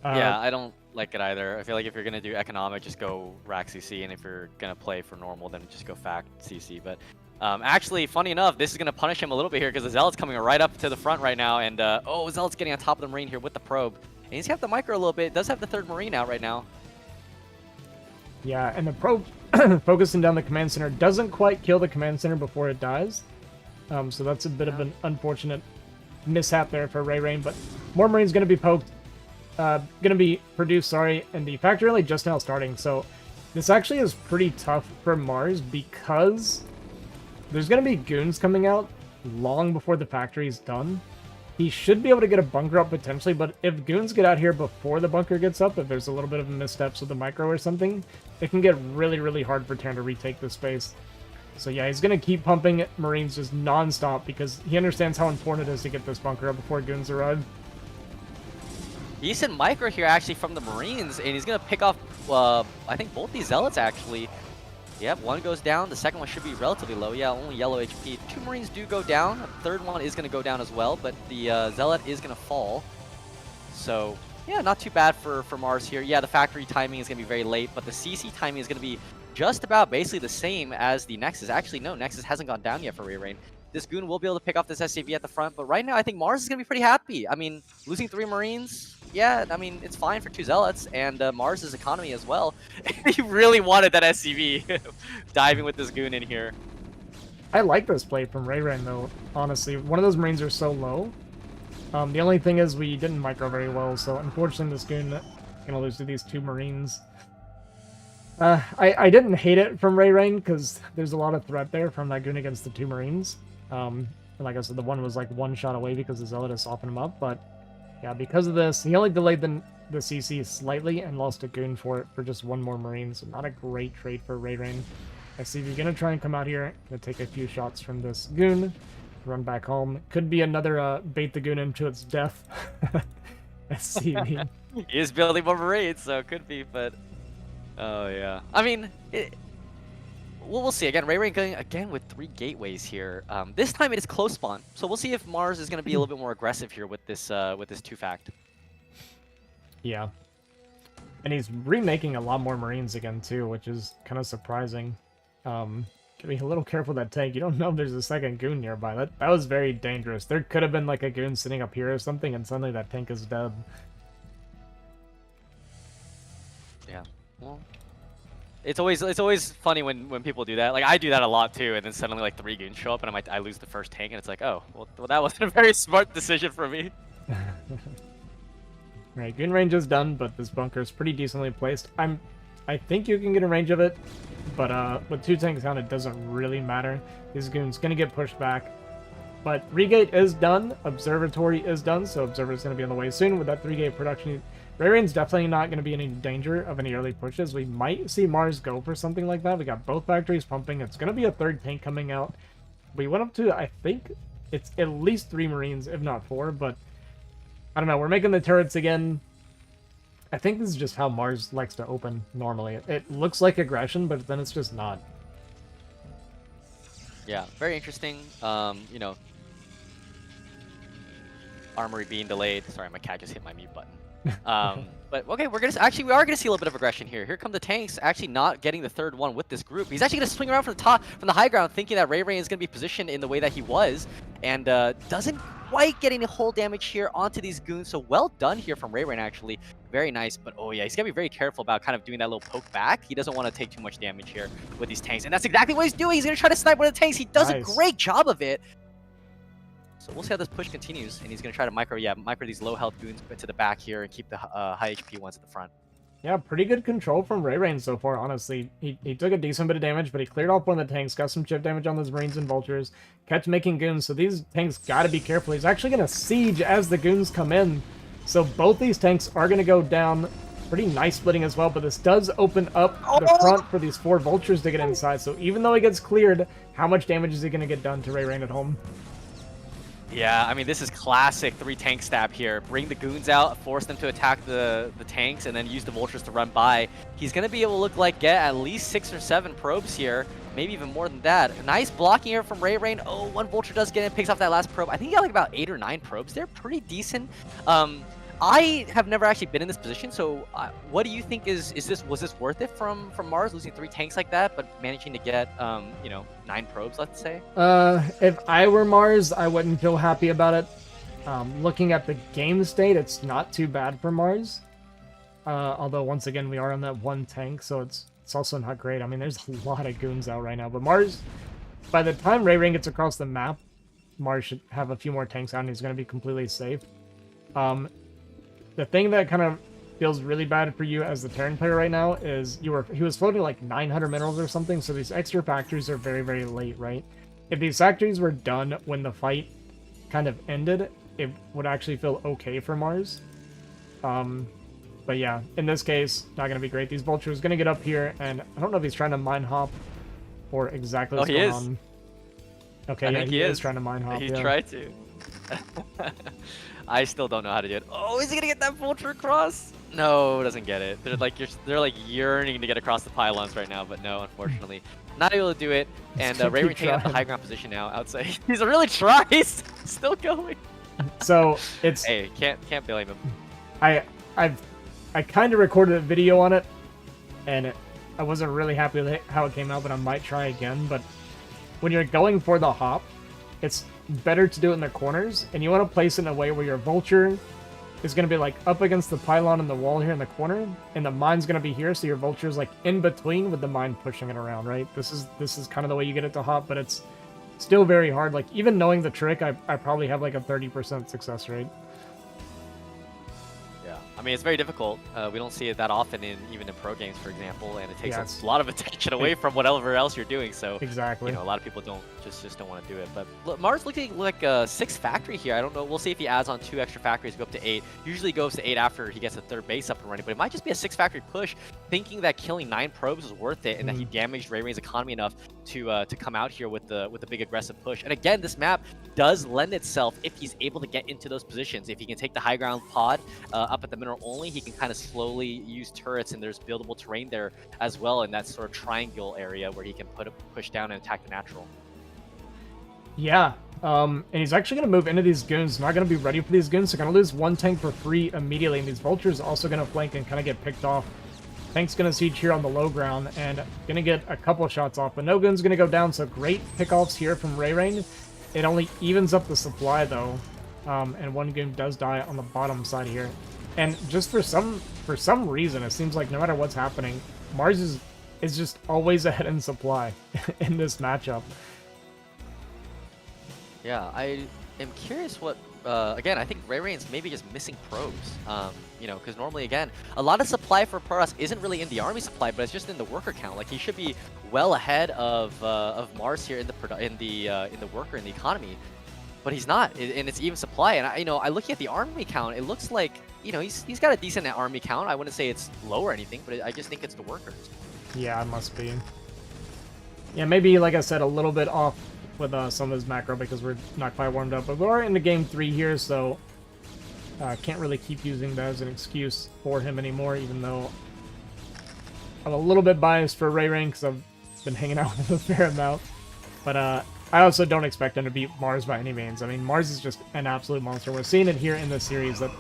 Yeah, I don't like it either. I feel like if you're gonna do economic, just go rack CC, and if you're gonna play for normal, then just go fact CC. But actually, funny enough, this is gonna punish him a little bit here because the Zealot's coming right up to the front right now, and oh, Zealot's getting on top of the Marine here with the probe, and he's got the micro a little bit. Does have the third Marine out right now. Yeah, and the probe focusing down the command center doesn't quite kill the command center before it dies. So that's a bit of an unfortunate mishap there for RayReign, but more Marines going to be poked, going to be produced, sorry, and the factory only just now starting, so this actually is pretty tough for Maars because there's going to be goons coming out long before the factory is done. He should be able to get a bunker up potentially, but if goons get out here before the bunker gets up, if there's a little bit of missteps with the micro or something, it can get really, really hard for Terran to retake this space. So yeah, he's going to keep pumping Marines just non-stop because he understands how important it is to get this bunker up before goons arrive. Decent micro here actually from the Marines, and he's gonna pick off I think both these Zealots actually. Yep, one goes down, the second one should be relatively low. Yeah, only yellow HP. 2 Marines do go down, the third one is gonna go down as well, but the Zealot is gonna fall. So yeah, not too bad for Maars here. Yeah, the factory timing is gonna be very late, but the CC timing is gonna be just about basically the same as the Nexus. Actually, no, Nexus hasn't gone down yet for RayReign. This goon will be able to pick off this SCV at the front, but right now I think Maars is going to be pretty happy. I mean, losing 3 Marines, yeah, I mean, it's fine for 2 Zealots, and Maars' economy as well. He really wanted that SCV diving with this goon in here. I like this play from RayReign though, honestly. One of those Marines are so low. The only thing is we didn't micro very well, so unfortunately this goon is going to lose to these 2 Marines. I didn't hate it from RayReign because there's a lot of threat there from that goon against the 2 Marines. And like I said, the one was like 1 shot away because the Zealot has softened him up, but yeah, because of this, he only delayed the CC slightly and lost a goon for it for just 1 more Marine, so not a great trade for RayReign. SCV gonna try and come out here, gonna take a few shots from this goon, run back home. Could be another bait the goon into its death. SCV. He is building more Marines, so it could be, but oh yeah. I mean, we'll see. Again, RayReign going again with 3 gateways here. This time it is close spawn, so we'll see if Maars is going to be a little bit more aggressive here with this 2-fact. Yeah, and he's remaking a lot more Marines again too, which is kind of surprising. Gotta be a little careful with that tank. You don't know if there's a second goon nearby. That was very dangerous. There could have been like a goon sitting up here or something, and suddenly that tank is dead. Yeah. Well, it's always funny when people do that. Like I do that a lot too, and then suddenly like 3 goons show up, and I lose the first tank, and it's like, oh, well that wasn't a very smart decision for me. Right, goon range is done, but this bunker is pretty decently placed. I think you can get a range of it, but with 2 tanks down, it doesn't really matter. This goon's gonna get pushed back. But regate is done, observatory is done, so observer's gonna be on the way soon with that 3-gate production. RayRein's definitely not going to be in any danger of any early pushes. We might see Maars go for something like that. We got both factories pumping. It's going to be a 3rd tank coming out. We went up to, I think, it's at least 3 Marines, if not 4, but I don't know. We're making the turrets again. I think this is just how Maars likes to open normally. It looks like aggression, but then it's just not. Yeah, very interesting. You know, armory being delayed. Sorry, my cat just hit my mute button. But okay, we are gonna see a little bit of aggression here. Here come the tanks, actually not getting the 3rd one with this group. He's actually gonna swing around from the top, from the high ground, thinking that RayReign is gonna be positioned in the way that he was, and doesn't quite get any whole damage here onto these goons. So well done here from RayReign, actually, very nice. But oh yeah, he's gotta be very careful about kind of doing that little poke back. He doesn't want to take too much damage here with these tanks, and that's exactly what he's doing. He's gonna try to snipe one of the tanks. He does a great job of it. So we'll see how this push continues, and he's going to try to micro these low health goons to the back here and keep the high HP ones at the front. Yeah, pretty good control from RayReign so far, honestly. He took a decent bit of damage, but he cleared off one of the tanks, got some chip damage on those Marines and Vultures, kept making goons, so these tanks got to be careful. He's actually going to siege as the goons come in. So both these tanks are going to go down. Pretty nice splitting as well, but this does open up the front for these 4 vultures to get inside. So even though he gets cleared, how much damage is he going to get done to RayReign at home? Yeah, I mean, this is classic 3 tank stab here. Bring the goons out, force them to attack the tanks, and then use the vultures to run by. He's going to be able to look like get at least 6 or 7 probes here, maybe even more than that. Nice blocking here from RayReign. Oh, 1 vulture does get in, picks off that last probe. I think he got like about 8 or 9 probes. They're pretty decent. I have never actually been in this position, so what do you think was this worth it from Maars, losing 3 tanks like that, but managing to get, you know, 9 probes, let's say? If I were Maars, I wouldn't feel happy about it. Looking at the game state, it's not too bad for Maars. Although, once again, we are on that 1 tank, so it's also not great. I mean, there's a lot of goons out right now, but Maars, by the time RayReign gets across the map, Maars should have a few more tanks out, and he's going to be completely safe. The thing that kind of feels really bad for you as the Terran player right now is he was floating like 900 minerals or something, so these extra factories are very, very late, right? If these factories were done when the fight kind of ended, it would actually feel okay for Maars. But yeah, in this case, not going to be great. These vultures going to get up here, and I don't know if he's trying to mine hop or exactly what's going on. Okay, yeah, he is trying to mine hop. He tried to. I still don't know how to do it. Oh, is he gonna get that vulture across? No, doesn't get it. They're like yearning to get across the pylons right now, but no, unfortunately, not able to do it. And RayReign taking up the high ground position now outside. He's really trying. He's still going. So it's hey, can't blame him. I kind of recorded a video on it, and I wasn't really happy with how it came out, but I might try again. But when you're going for the hop, it's better to do it in the corners, and you want to place it in a way where your vulture is going to be like up against the pylon in the wall here in the corner, and the mine's going to be here, so your vulture is like in between with the mine pushing it around, right? This is kind of the way you get it to hop, but it's still very hard. Like, even knowing the trick, I probably have like a 30% success rate. Yeah, I mean, it's very difficult. We don't see it that often even in pro games, for example, and it takes a lot of attention away from whatever else you're doing. So exactly, you know, a lot of people just don't want to do it. But look, Maars looking like a 6th factory here. I don't know. We'll see if he adds on 2 extra factories, go up to 8. Usually goes to 8 after he gets the 3rd base up and running, but it might just be a 6 factory push, thinking that killing 9 probes was worth it, and that he damaged RayReign's economy enough to come out here with the big aggressive push. And again, this map does lend itself if he's able to get into those positions. If he can take the high ground pod up at the mineral only, he can kind of slowly use turrets, and there's buildable terrain there as well in that sort of triangle area where he can push down and attack the natural. Yeah, and he's actually going to move into these goons, not going to be ready for these goons, so going to lose 1 tank for free immediately, and these vultures also going to flank and kind of get picked off. Tank's going to siege here on the low ground, and going to get a couple shots off, but no goon's going to go down, so great pickoffs here from RayReign. It only evens up the supply, though, and 1 goon does die on the bottom side here. And just for some reason, it seems like no matter what's happening, Maars is just always ahead in supply in this matchup. Yeah, I am curious what, again, I think RayReign's maybe just missing probes, you know, because normally, again, a lot of supply for Protoss isn't really in the army supply, but it's just in the worker count. Like, he should be well ahead of Maars here in the worker, in the economy, but he's not, and it's even supply. And I looking at the army count, it looks like, you know, he's got a decent army count. I wouldn't say it's low or anything, but I just think it's the workers. Yeah, it must be. Yeah, maybe, like I said, a little bit off with some of his macro because we're not quite warmed up, but we're into game 3 here, so can't really keep using that as an excuse for him anymore, even though I'm a little bit biased for RayReign because I've been hanging out with him a fair amount. But I also don't expect him to beat Maars by any means. I mean, Maars is just an absolute monster. We're seeing it here in this series that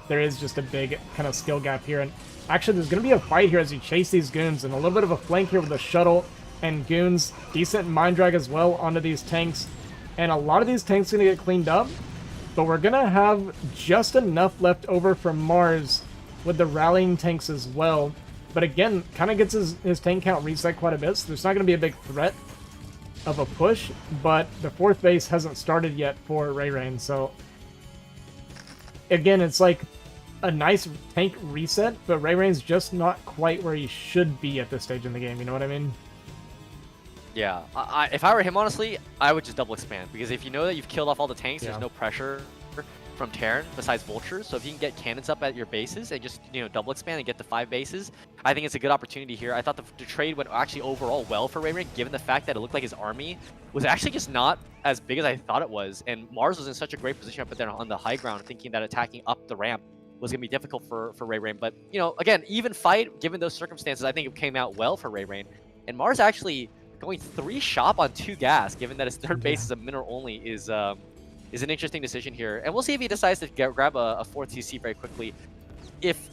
there is just a big kind of skill gap here, and actually there's going to be a fight here as you chase these goons, and a little bit of a flank here with the shuttle and goons. Decent mine drag as well onto these tanks, and a lot of these tanks are going to get cleaned up, but we're going to have just enough left over from Maars with the rallying tanks as well. But again, kind of gets his tank count reset quite a bit, so there's not going to be a big threat of a push, but the 4th base hasn't started yet for RayReign, so again, it's like a nice tank reset, but RayReign's just not quite where he should be at this stage in the game, you know what I mean? Yeah, if I were him, honestly, I would just double expand, because if you know that you've killed off all the tanks, there's no pressure from Terran besides vultures. So if you can get cannons up at your bases and just, you know, double expand and get to 5 bases, I think it's a good opportunity here. I thought the trade went actually overall well for RayReign, given the fact that it looked like his army was actually just not as big as I thought it was. And Maars was in such a great position up there on the high ground, thinking that attacking up the ramp was going to be difficult for RayReign. But, you know, again, even fight, given those circumstances, I think it came out well for RayReign. And Maars actually going 3 shop on 2 gas, given that his third base is a mineral only, is an interesting decision here. And we'll see if he decides to grab a 4th CC very quickly. If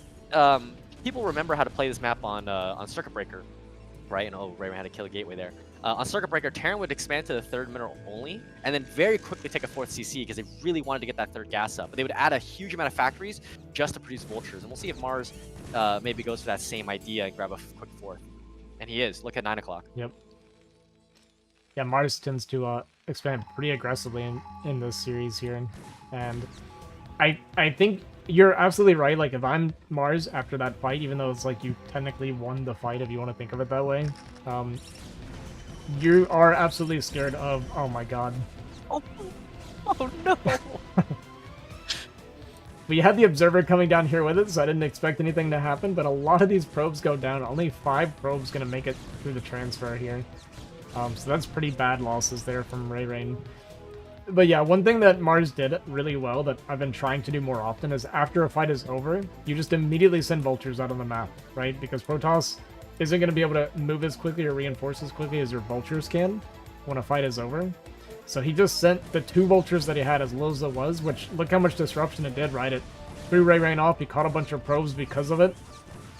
people remember how to play this map on Circuit Breaker, right? And RayReign had to kill a gateway there. On Circuit Breaker, Terran would expand to the 3rd mineral only, and then very quickly take a 4th CC because they really wanted to get that 3rd gas up. But they would add a huge amount of factories just to produce vultures. And we'll see if Maars maybe goes for that same idea and grab a quick 4th. And he is. Look at 9 o'clock. Yep. Yeah, Maars tends to expand pretty aggressively in this series here. And I think you're absolutely right. Like, if I'm Maars after that fight, even though it's like you technically won the fight, if you want to think of it that way, you are absolutely scared of... Oh my god. Oh no! We had the Observer coming down here with it, so I didn't expect anything to happen, but a lot of these probes go down. Only 5 probes going to make it through the transfer here. So that's pretty bad losses there from RayReign. But yeah, one thing that Maars did really well that I've been trying to do more often is after a fight is over, you just immediately send vultures out on the map, right? Because Protoss isn't going to be able to move as quickly or reinforce as quickly as your vultures can when a fight is over. So he just sent the 2 vultures that he had as low as it was, which look how much disruption it did, right? It threw RayReign off, he caught a bunch of probes because of it,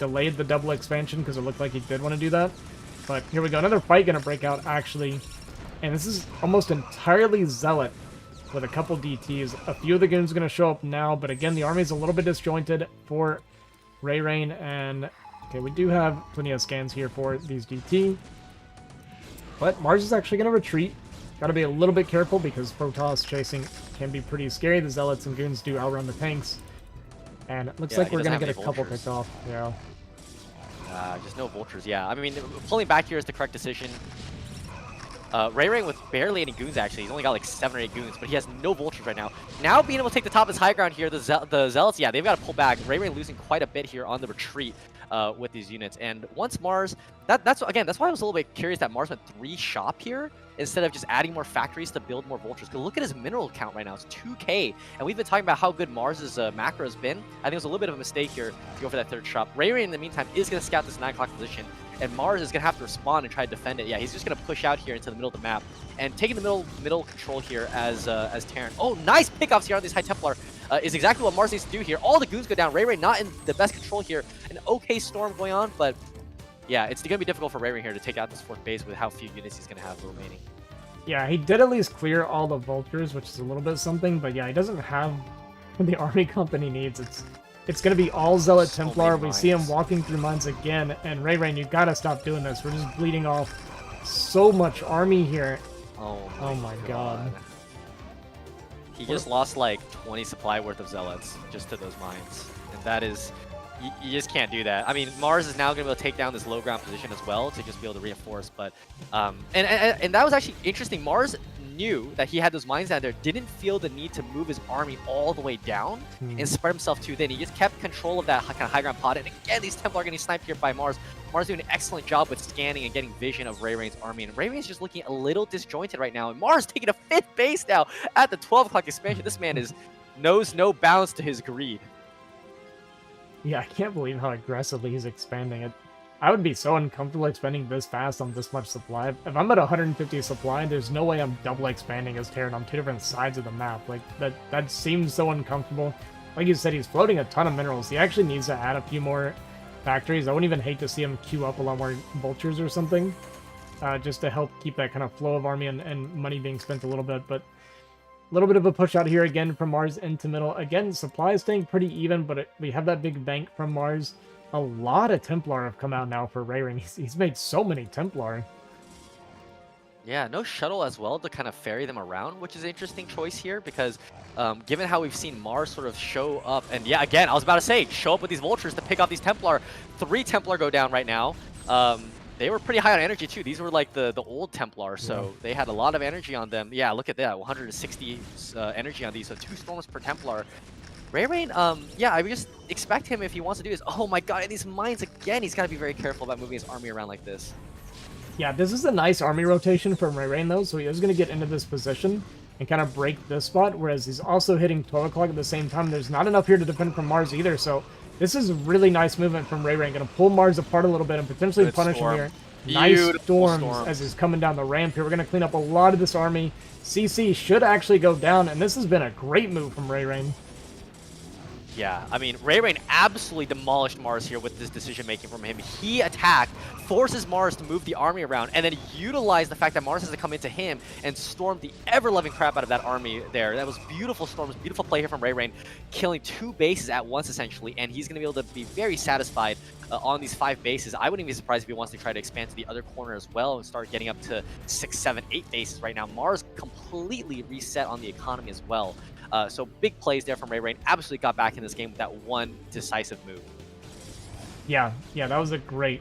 delayed the double expansion because it looked like he did want to do that. But here we go, another fight going to break out, actually. And this is almost entirely Zealot with a couple DTs. A few of the goons are going to show up now, but again, the army's a little bit disjointed for RayReign. And, okay, we do have plenty of scans here for these DT. But Maars is actually going to retreat. Got to be a little bit careful because Protoss chasing can be pretty scary. The Zealots and goons do outrun the tanks. And it looks like we're going to get a couple picked off. Yeah. Just no vultures, yeah. I mean, pulling back here is the correct decision. RayReign with barely any goons, actually. He's only got like 7 or 8 goons, but he has no vultures right now. Now being able to take the top of his high ground here, the Zealots, yeah, they've got to pull back. RayReign losing quite a bit here on the retreat with these units. And once Maars, that's why I was a little bit curious that Maars went 3 shop here instead of just adding more factories to build more vultures. Because look at his mineral count right now. It's 2k. And we've been talking about how good Mars's macro has been. I think it was a little bit of a mistake here to go for that 3rd shop. RayReign, in the meantime, is going to scout this 9 o'clock position. And Maars is going to have to respond and try to defend it. Yeah, he's just going to push out here into the middle of the map. And taking the middle control here as Terran. Oh, nice pickoffs here on these High Templar. Is exactly what Maars needs to do here. All the goons go down. RayReign not in the best control here. An okay storm going on, but yeah, it's going to be difficult for RayReign here to take out this 4th base with how few units he's going to have remaining. Yeah, he did at least clear all the vultures, which is a little bit something, but yeah, he doesn't have the army company needs. It's going to be all Zealot Templar. We see him walking through mines again, and RayReign, you've got to stop doing this. We're just bleeding off so much army here. Oh my god. He just lost like 20 supply worth of Zealots just to those mines. And that is... You just can't do that. I mean, Maars is now going to be able to take down this low ground position as well to just be able to reinforce. But and that was actually interesting. Maars knew that he had those mines down there, didn't feel the need to move his army all the way down and spread himself too thin. He just kept control of that kind of high ground pot. And again, these Templar are getting sniped here by Maars. Maars doing an excellent job with scanning and getting vision of RayReign's army. And RayReign is just looking a little disjointed right now. And Maars taking a 5th base now at the 12 o'clock expansion. This man knows no bounds to his greed. Yeah, I can't believe how aggressively he's expanding it. I would be so uncomfortable expanding this fast on this much supply. If I'm at 150 supply, there's no way I'm double expanding as Terran on 2 different sides of the map. Like, that seems so uncomfortable. Like you said, he's floating a ton of minerals. He actually needs to add a few more factories. I wouldn't even hate to see him queue up a lot more vultures or something, just to help keep that kind of flow of army and money being spent a little bit. But a little bit of a push out here again from Maars into middle. Again, supply is staying pretty even, but we have that big bank from Maars. A lot of Templar have come out now for RayReign. He's made so many Templar. Yeah, no shuttle as well to kind of ferry them around, which is an interesting choice here because given how we've seen Maars sort of show up, and yeah, again, I was about to say, show up with these vultures to pick off these Templar. 3 Templar go down right now. They were pretty high on energy too. These were like the old Templars, so they had a lot of energy on them. Yeah, look at that, 160 energy on these, so 2 storms per Templar. RayReign, yeah, I would just expect him if he wants to do this. Oh my god, and these mines again, he's got to be very careful about moving his army around like this. Yeah, this is a nice army rotation from RayReign though, so he is going to get into this position and kind of break this spot, whereas he's also hitting 12 o'clock at the same time. There's not enough here to defend from Maars either, so this is really nice movement from RayReign. Going to pull Maars apart a little bit and potentially punish him here. Nice storms as he's coming down the ramp here. We're going to clean up a lot of this army. CC should actually go down, and this has been a great move from RayReign. Yeah, I mean, RayReign absolutely demolished Maars here with this decision-making from him. He attacked, forces Maars to move the army around, and then utilized the fact that Maars has to come into him and storm the ever-loving crap out of that army there. That was beautiful storms, beautiful play here from RayReign, killing 2 bases at once, essentially, and he's going to be able to be very satisfied on these 5 bases. I wouldn't even be surprised if he wants to try to expand to the other corner as well and start getting up to 6, 7, 8 bases right now. Maars completely reset on the economy as well. So big plays there from RayReign. Absolutely got back in this game with that one decisive move. Yeah, that was a great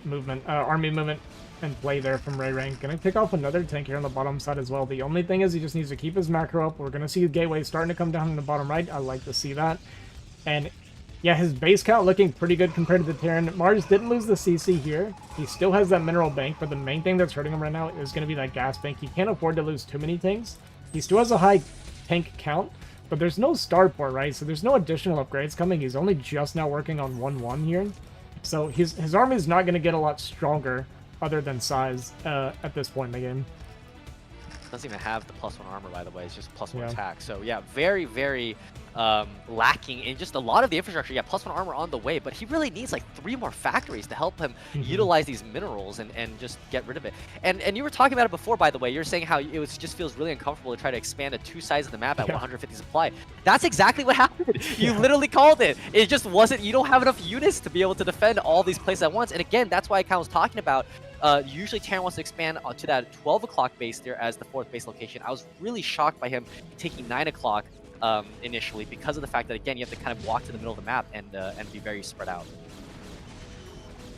movement, army movement and play there from RayReign. Gonna pick off another tank here on the bottom side as well. The only thing is he just needs to keep his macro up. We're gonna see the gateway starting to come down in the bottom right. I like to see that. And yeah, his base count looking pretty good compared to the Terran. Maars didn't lose the CC here. He still has that mineral bank, but the main thing that's hurting him right now is gonna be that gas bank. He can't afford to lose too many tanks. He still has a high tank count, but there's no starport, right? So there's no additional upgrades coming. He's only just now working on 1-1 here. So his army is not going to get a lot stronger other than size at this point in the game. Doesn't even have the +1 armor, by the way. It's just +1 attack. So yeah, very, very lacking in just a lot of the infrastructure. Yeah, +1 armor on the way, but he really needs like 3 more factories to help him utilize these minerals and just get rid of it. And you were talking about it before, by the way. You're saying how it just feels really uncomfortable to try to expand to 2 sides of the map at 150 supply. That's exactly what happened. You literally called it. It just wasn't, you don't have enough units to be able to defend all these places at once. And again, that's why I kind of was talking about usually Terran wants to expand to that 12 o'clock base there as the 4th base location. I was really shocked by him taking 9 o'clock initially because of the fact that, again, you have to kind of walk to the middle of the map and be very spread out.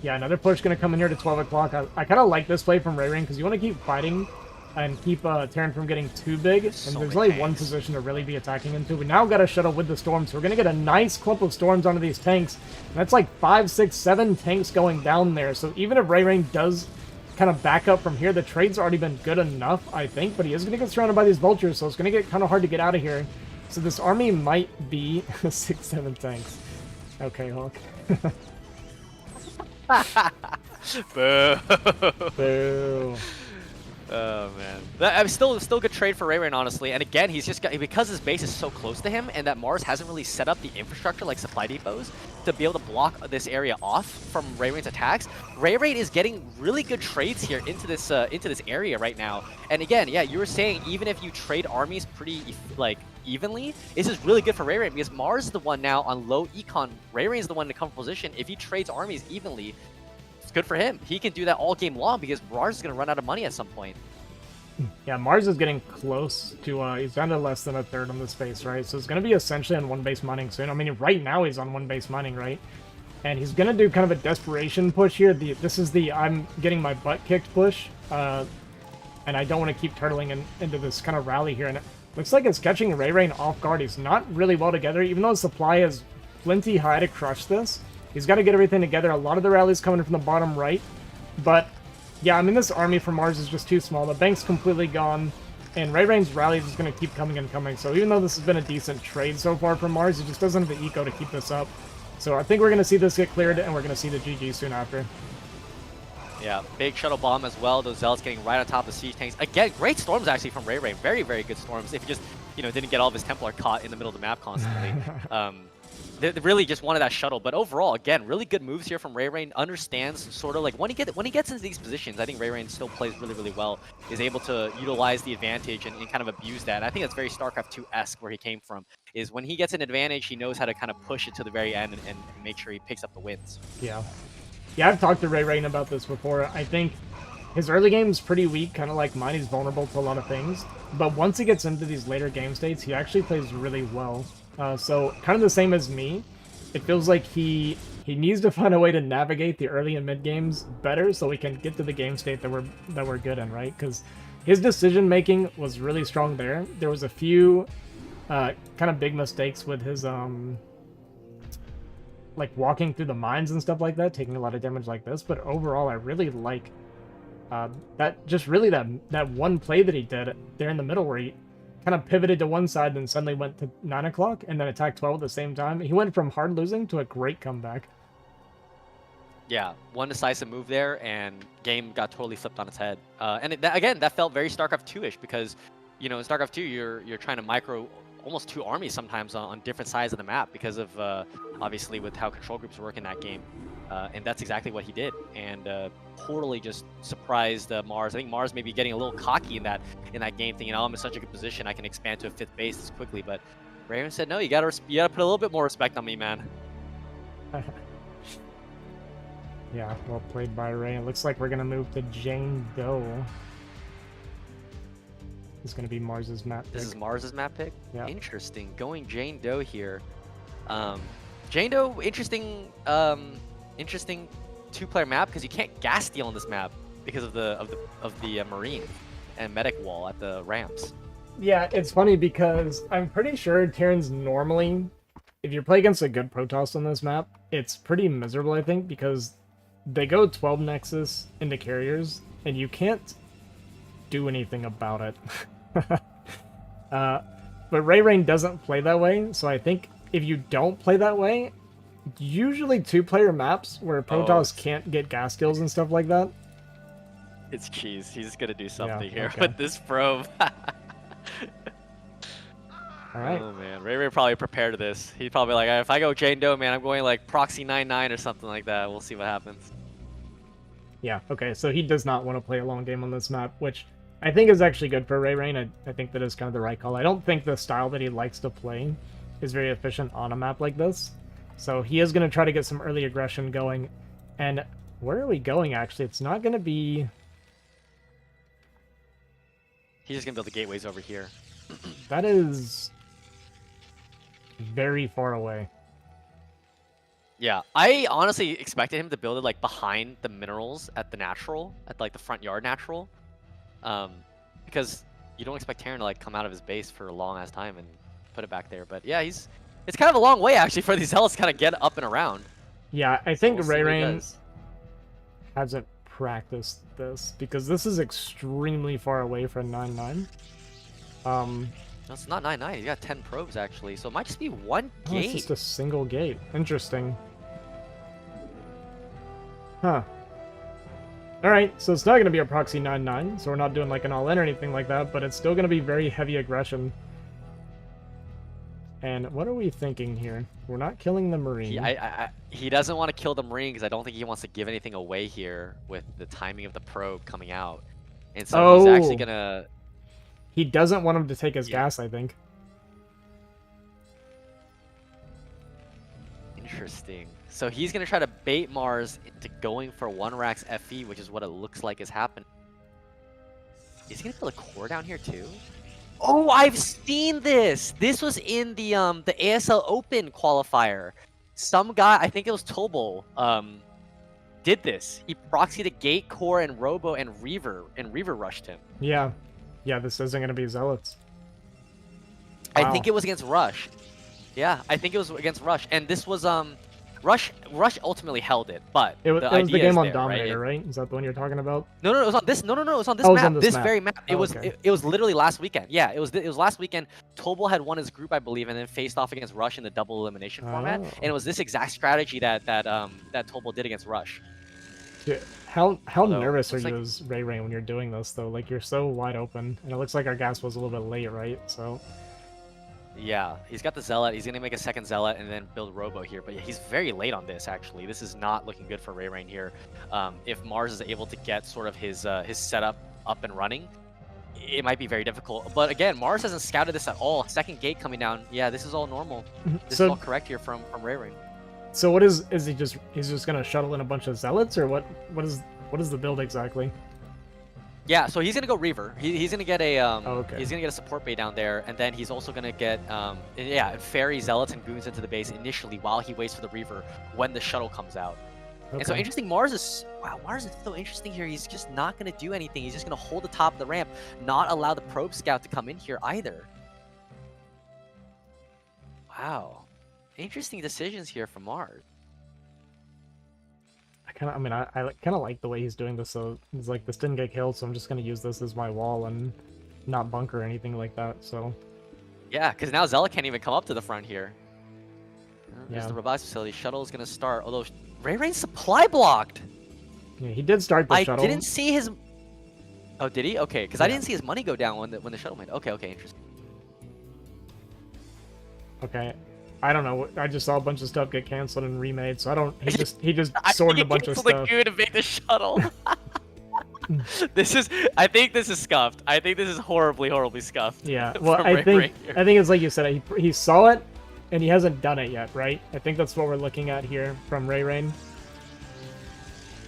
Yeah, another push going to come in here to 12 o'clock. I kind of like this play from RayReign because you want to keep fighting and keep Terran from getting too big. And there's only one position to really be attacking into. We now got a shuttle with the storms, so we're going to get a nice clump of storms onto these tanks. And that's like 5, 6, 7 tanks going down there. So even if RayReign does kind of back up from here, the trade's already been good enough, I think. But he is going to get surrounded by these vultures, so it's going to get kind of hard to get out of here. So this army might be 6, 7 tanks. Okay, Hawk. Boo. Boo. Oh man, that still good trade for RayReign, honestly. And again, he's just got, because his base is so close to him, and that Maars hasn't really set up the infrastructure like supply depots to be able to block this area off from RayReign's attacks. RayReign is getting really good trades here into this area right now. And again, yeah, you were saying even if you trade armies pretty evenly, this is really good for RayReign because Maars is the one now on low econ. RayReign is the one in a comfortable position. If he trades armies evenly, it's good for him. He can do that all game long because Maars is going to run out of money at some point. Yeah, Maars is getting close to, he's down to less than a third on the space, right? So it's going to be essentially on 1 base mining soon. I mean, right now he's on 1 base mining, right? And he's going to do kind of a desperation push here. This is the I'm getting my butt kicked push. And I don't want to keep turtling into this kind of rally here. And it looks like it's catching RayReign off guard. He's not really well together, even though his supply is plenty high to crush this. He's got to get everything together. A lot of the rallies coming from the bottom right. But, yeah, I mean, this army for Maars is just too small. The bank's completely gone. And RayReign's rallies is going to keep coming and coming. So even though this has been a decent trade so far for Maars, he just doesn't have the eco to keep this up. So I think we're going to see this get cleared, and we're going to see the GG soon after. Yeah, big shuttle bomb as well. Those Zealots getting right on top of siege tanks. Again, great storms actually from RayReign. Very, very good storms. If he just, didn't get all of his Templar caught in the middle of the map constantly. They really just wanted that shuttle, but overall, again, really good moves here from RayReign. Understands sort of like when he gets into these positions, I think RayReign still plays really, really well. Is able to utilize the advantage and kind of abuse that. And I think that's very StarCraft 2-esque where he came from. Is when he gets an advantage, he knows how to kind of push it to the very end and make sure he picks up the wins. Yeah, I've talked to RayReign about this before. I think his early game is pretty weak, kind of like mine. He's vulnerable to a lot of things, but once he gets into these later game states, he actually plays really well. So kind of the same as me. It feels like he he needs to find a way to navigate the early and mid games better so we can get to the game state that we're good in, right? Because his decision making was really strong there. There was a few kind of big mistakes with his like walking through the mines and stuff like that, taking a lot of damage like this. But overall, I really like that one play that he did there in the middle where he kind of pivoted to one side and suddenly went to 9 o'clock and then attacked 12 at the same time. He went from hard losing to a great comeback. Yeah, one decisive move there, and game got totally flipped on its head. And again, that felt very StarCraft 2-ish because, you know, in StarCraft 2, you're trying to micro almost two armies sometimes on different sides of the map because of obviously with how control groups work in that game. And that's exactly what he did, and totally just surprised Maars. I think Maars may be getting a little cocky in that game, thinking, "Oh, I'm in such a good position, I can expand to a 5th base this quickly." But RayReign said, "No, you gotta put a little bit more respect on me, man." Yeah, well played by Ray. It looks like we're gonna move to Jane Doe. This is gonna be Mars's map pick. This is Mars's map pick? Yeah. Interesting. Going Jane Doe here. Jane Doe, interesting two-player map because you can't gas steal on this map because of the Marine and medic wall at the ramps. Yeah, it's funny because I'm pretty sure Terrans normally, if you play against a good Protoss on this map, it's pretty miserable, I think, because they go 12 Nexus into carriers, and you can't do anything about it. But RayReign doesn't play that way, so I think if you don't play that way, usually 2-player maps where Protoss can't get gas skills and stuff like that. It's cheese. He's gonna do something here okay. with this probe. Alright. Oh man, RayReign probably prepared to this. He's probably like, if I go Jane Doe, man, I'm going like proxy 9-9 or something like that. We'll see what happens. Yeah, okay, so he does not want to play a long game on this map, which I think is actually good for RayReign. I think that is kind of the right call. I don't think the style that he likes to play is very efficient on a map like this. So he is going to try to get some early aggression going. And where are we going, actually? It's not going to be... He's just going to build the gateways over here. That is very far away. Yeah, I honestly expected him to build it like behind the minerals at the natural, at like the front yard natural. Because you don't expect Terran to like come out of his base for a long ass time and put it back there. But yeah, it's kind of a long way actually for these Zealots to kind of get up and around. Yeah, I think So we'll RayReign hasn't practiced this because this is extremely far away from 9-9. No, it's not 9-9. He's got 10 probes actually, so it might just be one gate. It's just a single gate. Interesting. Huh. Alright, so it's not going to be a proxy 9-9, so we're not doing like an all-in or anything like that, but it's still going to be very heavy aggression. And what are we thinking here? We're not killing the Marine. He doesn't want to kill the Marine because I don't think he wants to give anything away here with the timing of the probe coming out. And so he's actually going to... He doesn't want him to take his gas, I think. Interesting. So he's going to try to bait Maars into going for 1 Rax FE, which is what it looks like is happening. Is he going to build a core down here too? Oh, I've seen this! This was in the ASL Open qualifier. Some guy, I think it was Tobol, did this. He proxied a gate, core, and Robo and Reaver rushed him. Yeah. Yeah, this isn't going to be Zealots. Wow. I think it was against Rush. Yeah, I think it was against Rush. And this was, Rush ultimately held it, but it was the game on Dominator, right? Is that the one you're talking about? No, it was on this. No, it was on this map. It was on this very map. It was okay. it was literally last weekend. Yeah, it was last weekend. Tobol had won his group, I believe, and then faced off against Rush in the double elimination format. And it was this exact strategy that Tobol did against Rush. Dude, how nervous are you as RayReign when you're doing this though? Like you're so wide open, and it looks like our gas was a little bit late, right? So. Yeah, he's got the Zealot. He's gonna make a second Zealot and then build Robo here. But yeah, he's very late on this actually. This is not looking good for RayReign here. If Maars is able to get sort of his setup up and running, it might be very difficult. But again, Maars hasn't scouted this at all. Second gate coming down. Yeah, this is all normal. This is all correct here from RayReign. So what is he's just gonna shuttle in a bunch of Zealots, or what is the build exactly? Yeah, so he's gonna go Reaver. He's gonna get a okay. he's gonna get a support bay down there, and then he's also gonna get yeah, ferry zealots and goons into the base initially while he waits for the Reaver when the shuttle comes out. And so Okay. interesting, Mars is Mars is so interesting here. He's just not gonna do anything. He's just gonna hold the top of the ramp, not allow the probe scout to come in here either. Wow, interesting decisions here from Mars. I mean, I kind of like the way he's doing this. So he's like, this didn't get killed, so I'm just gonna use this as my wall and not bunker or anything like that. So Yeah, because now Zealot can't even come up to the front here. There's yeah, the revive facility. Shuttle is gonna start, although RayReign supply blocked. yeah, he did start the I shuttle. didn't see his. Oh, did he? Okay, because I Yeah. didn't see his money go down when the shuttle made. Okay, interesting. Okay. I don't know. I just saw a bunch of stuff get canceled and remade, so I don't. He just I sorted a think bunch of it's the stuff. goo to make the shuttle. I think this is scuffed. I think this is horribly scuffed. Yeah. Well, from I think RayReign here. it's like you said. He saw it, and he hasn't done it yet, right? I think that's what we're looking at here from RayReign.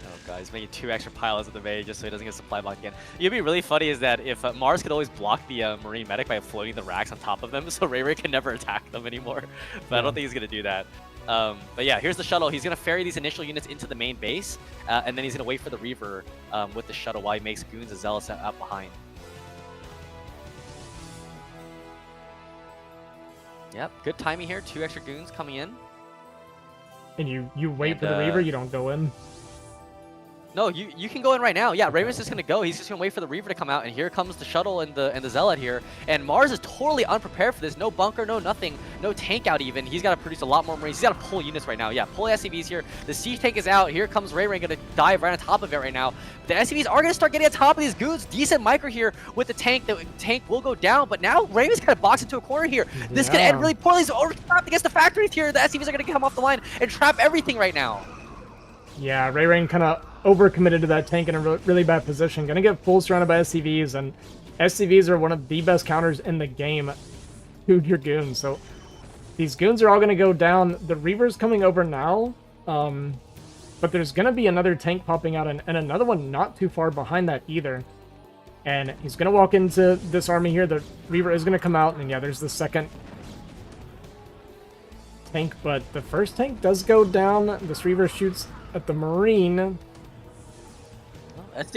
Oh god, he's making 2 extra pilots at the bay just so he doesn't get supply blocked again. It'd be really funny is that if Mars could always block the Marine medic by floating the racks on top of them, so RayReign can never attack them anymore. But I don't think he's gonna do that. But yeah, here's the shuttle. He's gonna ferry these initial units into the main base, and then he's gonna wait for the Reaver with the shuttle while he makes goons and zealots out behind. Yep, good timing here. 2 extra goons coming in. And you wait And, for the Reaver. You don't go in. No, you can go in right now. Yeah, RayRein's just gonna go. He's just gonna wait for the Reaver to come out, and here comes the shuttle and the Zealot here. And Mars is totally unprepared for this. No bunker, no nothing, no tank out even. He's got to produce a lot more Marines. He's got to pull units right now. Yeah, pull SCVs here. The siege tank is out. Here comes RayReign, gonna dive right on top of it right now. The SCVs are gonna start getting on top of these goons. Decent micro here with the tank. The tank will go down, but now RayRein's kind of boxed into a corner here. This could end really poorly. He's trapped against the factories here. The SCVs are gonna come off the line and trap everything right now. Yeah, RayReign kind of overcommitted to that tank in a really bad position. Gonna get full surrounded by SCVs, and SCVs are one of the best counters in the game to your goons. So these goons are all gonna go down. The Reaver's coming over now, but there's gonna be another tank popping out, and another one not too far behind that either. And he's gonna walk into this army here. The Reaver is gonna come out, and yeah, there's the second tank, but the first tank does go down. This Reaver shoots at the Marine.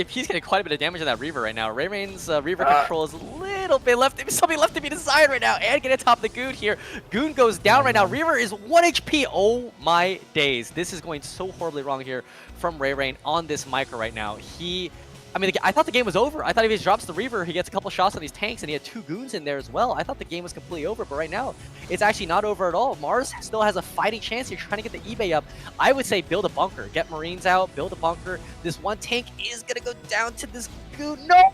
He's getting quite a bit of damage on that Reaver right now. RayRein's Reaver control is a little bit left. Somebody left to be desired right now, and get on top of the Goon here. Goon goes down right now. Reaver is 1 HP. Oh my days. This is going so horribly wrong here from RayReign on this micro right now. I mean, I thought the game was over. I thought if he drops the Reaver, he gets a couple shots on these tanks, and he had 2 goons in there as well. I thought the game was completely over, but right now, it's actually not over at all. Mars still has a fighting chance here, trying to get the eBay up. I would say build a bunker. Get Marines out, build a bunker. This one tank is going to go down to this goon. No!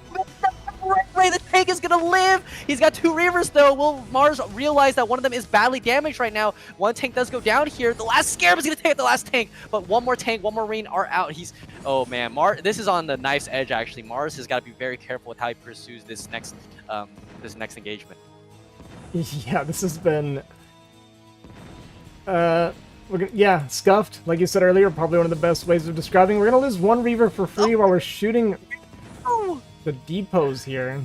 The tank is gonna live. He's got 2 Reavers though. Will Mars realize that one of them is badly damaged right now? One tank does go down here. The last Scarab is gonna take the last tank, but one more tank, one more Marine are out. Oh man, this is on the knife's edge actually. Mars has got to be very careful with how he pursues this next engagement. Yeah, this has been yeah, scuffed. Like you said earlier, probably one of the best ways of describing. We're gonna lose 1 Reaver for free while we're shooting the depots here.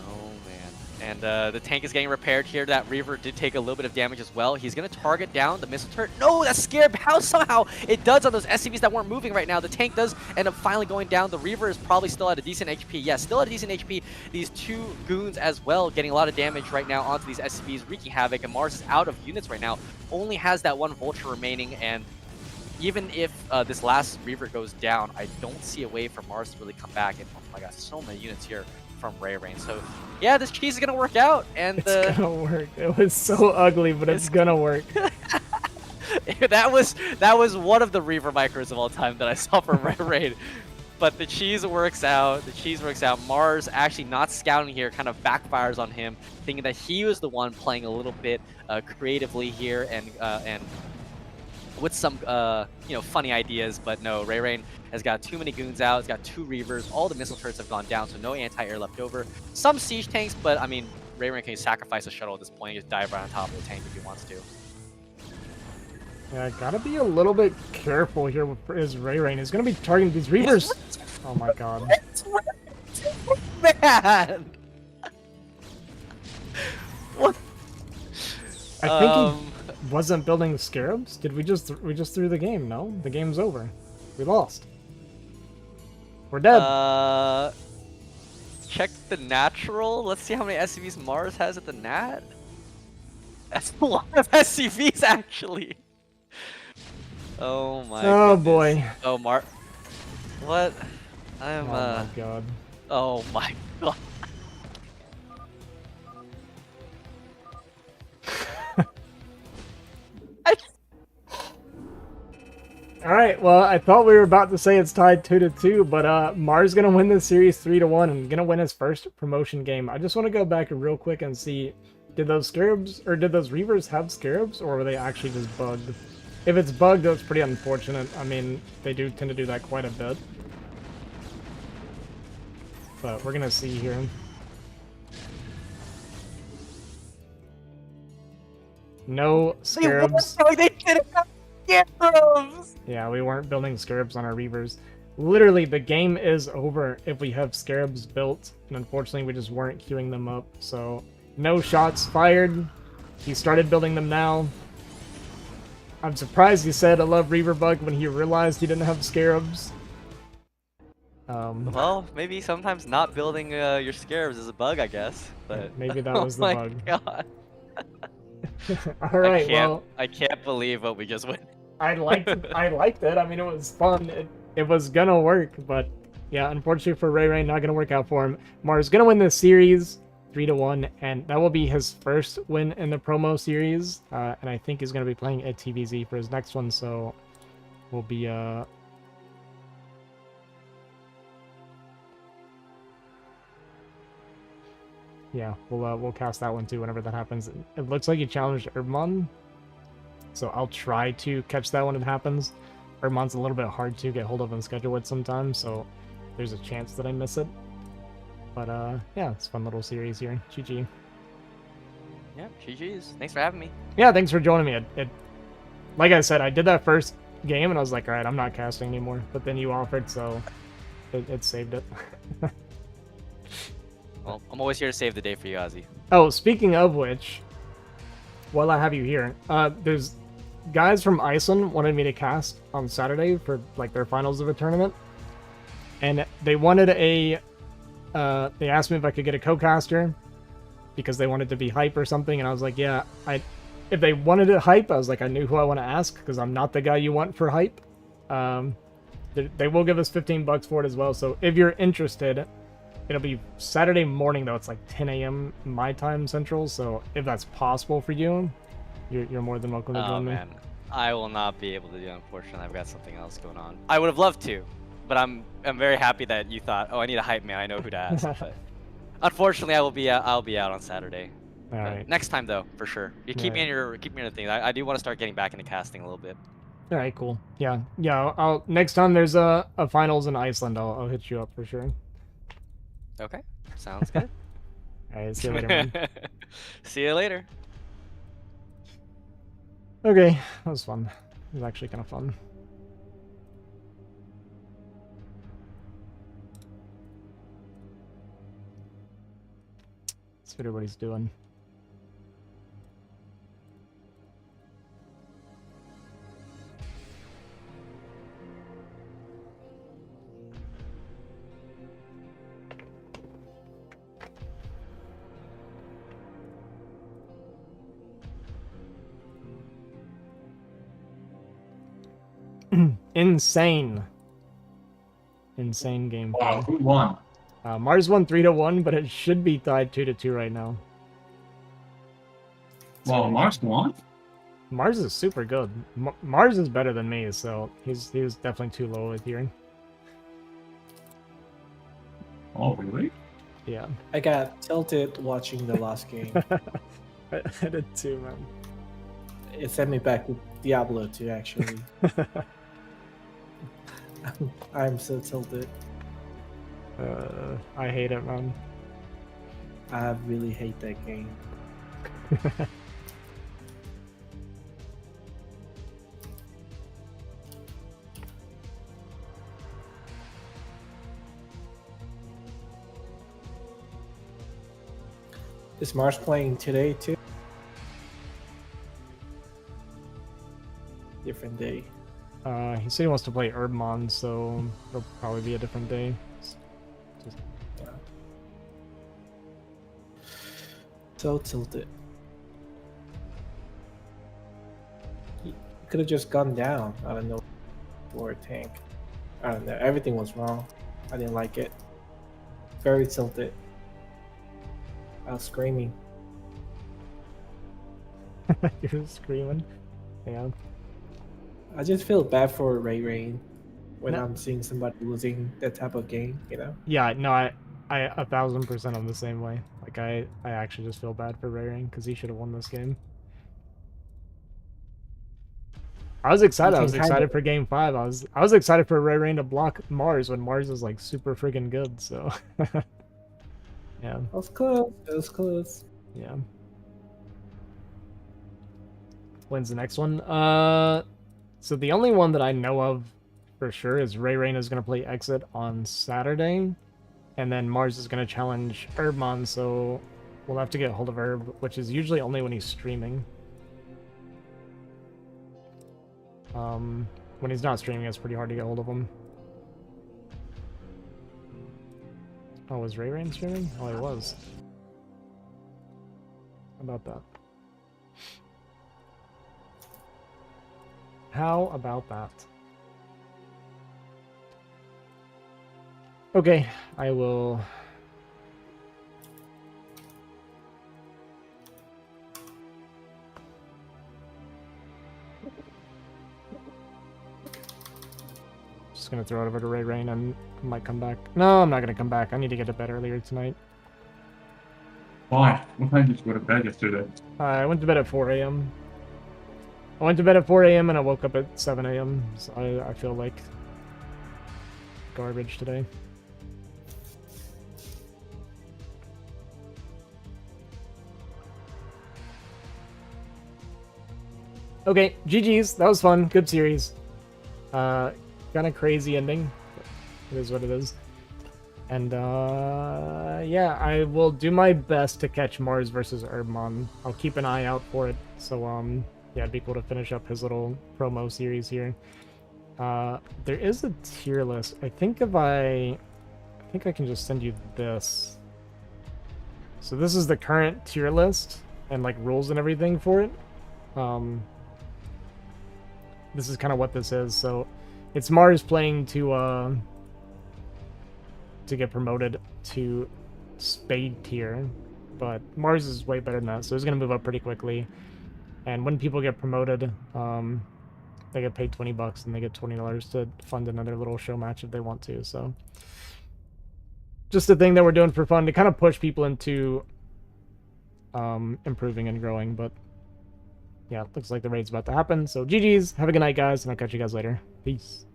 Oh man. And the tank is getting repaired here. That Reaver did take a little bit of damage as well. He's going to target down the missile turret. No, that's scared. How somehow it does on those SCVs that weren't moving right now. The tank does end up finally going down. The Reaver is probably still at a decent HP. Yeah, still at a decent HP. These 2 goons as well getting a lot of damage right now onto these SCVs, wreaking havoc. And Mars is out of units right now. Only has that 1 Vulture remaining, and even if this last Reaver goes down, I don't see a way for Mars to really come back. And oh my god, so many units here from RayReign. So yeah, this cheese is gonna work out, and it's gonna work. It was so ugly, but it's gonna work. that was one of the Reaver micros of all time that I saw from RayReign. But the cheese works out. The cheese works out. Mars actually not scouting here kind of backfires on him, thinking that he was the one playing a little bit creatively here and with some funny ideas, but no, RayReign has got too many goons out. He's got 2 Reavers. All the missile turrets have gone down, so no anti-air left over. Some siege tanks, but I mean, RayReign can sacrifice a shuttle at this point and just dive right on top of the tank if he wants to. Yeah, gotta be a little bit careful here with his RayReign. He's gonna be targeting these Reavers. Oh my god. Man! What? I think he wasn't building scarabs. Did we just threw the game? No, the game's over. We lost. We're dead. Check the natural. Let's see how many SCVs Mars has at the nat. That's a lot of SCVs actually. Oh my. Oh goodness. boy. Oh What? Oh my god. Oh my god. Alright, well, I thought we were about to say it's tied 2-2, but Maars gonna win this series 3-1 and gonna win his first promotion game. I just want to go back real quick and see, did those scarabs, or did those reavers have scarabs, or were they actually just bugged? If it's bugged, that's pretty unfortunate. I mean, they do tend to do that quite a bit. But we're gonna see here. No scarabs. They didn't have scarabs! Yeah, we weren't building scarabs on our reavers. Literally, the game is over if we have scarabs built, and unfortunately we just weren't queuing them up, so no shots fired. He started building them now. I'm surprised he said I love Reaver Bug when he realized he didn't have scarabs. Well, maybe sometimes not building your scarabs is a bug, I guess. But maybe that was the bug. Oh my god. Alright, well... I can't believe what we just went. I liked it. I mean, it was fun. It was gonna work, but yeah, unfortunately for RayReign, not gonna work out for him. Maars gonna win this series 3-1, and that will be his first win in the promo series. And I think he's gonna be playing at TVZ for his next one, so we'll be yeah, we'll cast that one too whenever that happens. It looks like he challenged Urbmon, so I'll try to catch that when it happens. Urbmon's a little bit hard to get hold of and schedule with sometimes, so there's a chance that I miss it. But yeah, it's a fun little series here. GG. Yeah, GG's. Thanks for having me. Yeah, thanks for joining me. Like I said, I did that first game and I was like, alright, I'm not casting anymore. But then you offered, so it saved it. Well, I'm always here to save the day for you, Ozzy. Oh, speaking of which, while I have you here, there's guys from Iceland wanted me to cast on Saturday for like their finals of a tournament, and they wanted they asked me if I could get a co-caster because they wanted to be hype or something, and I was like, yeah, if they wanted it hype, I was like, I knew who I want to ask because I'm not the guy you want for hype. They will give us $15 for it as well, so if you're interested. It'll be Saturday morning, though. It's like 10 a.m. my time central, so if that's possible for you, you're more than welcome to join me. Oh, man. I will not be able to do it, unfortunately. I've got something else going on. I would have loved to, but I'm very happy that you thought, oh, I need a hype man. I know who to ask. But unfortunately, I'll be out on Saturday. All right. Next time, though, for sure. You keep me in your thing. I do want to start getting back into casting a little bit. All right, cool. Yeah. I'll next time there's a finals in Iceland, I'll hit you up for sure. Okay, sounds good. Alright, see you later, man. See you later. Okay, that was fun. It was actually kind of fun. Let's see what everybody's doing. Insane game. Wow, who won? Maars won 3-1, but it should be tied 2-2 right now. Wow, Maars won? Maars is super good. Maars is better than me, so he was definitely too low with hearing. Oh, really? Yeah. I got tilted watching the last game. I did too, man. It sent me back to Diablo 2, actually. I'm so tilted. I hate it, man. I really hate that game. Is Maars playing today too? Different day. He said he wants to play Herbmon, so it'll probably be a different day. Just... Yeah. So tilted. He could have just gone down. I don't know. For a tank. I don't know. Everything was wrong. I didn't like it. Very tilted. I was screaming. You're screaming. Yeah. I just feel bad for RayReign when No. I'm seeing somebody losing that type of game, you know? Yeah, no, I 1000% am the same way. Like, I actually just feel bad for RayReign because he should have won this game. I was excited. I can was kind excited of- for Game 5. I was excited for RayReign to block Maars when Maars is like super friggin' good. So, yeah, It was close. It was close. yeah. When's the next one? So the only one that I know of for sure is RayReign is gonna play Exit on Saturday, and then Maars is gonna challenge Herbmon. So we'll have to get hold of Herb, which is usually only when he's streaming. When he's not streaming, it's pretty hard to get hold of him. Oh, was RayReign streaming? Oh, he was. How about that? How about that? Okay, I will... Just gonna throw it over to RayReign and might come back. No, I'm not gonna come back. I need to get to bed earlier tonight. Why? What time did you go to bed yesterday? I went to bed at 4 a.m. I went to bed at 4 a.m. and I woke up at 7 a.m. So I feel like garbage today. Okay, GG's. That was fun. Good series. Kind of crazy ending. It is what it is. And yeah, I will do my best to catch Maars versus Herbmon. I'll keep an eye out for it. So yeah, it'd be cool to finish up his little promo series here. There is a tier list. I think I can just send you this. So this is the current tier list and like rules and everything for it. This is kind of what this is. So it's Maars playing to get promoted to Spade tier, but Maars is way better than that, so it's gonna move up pretty quickly. And when people get promoted, they get paid $20 and they get $20 to fund another little show match if they want to. So just a thing that we're doing for fun to kind of push people into improving and growing. But yeah, looks like the raid's about to happen. So GG's, have a good night, guys, and I'll catch you guys later. Peace.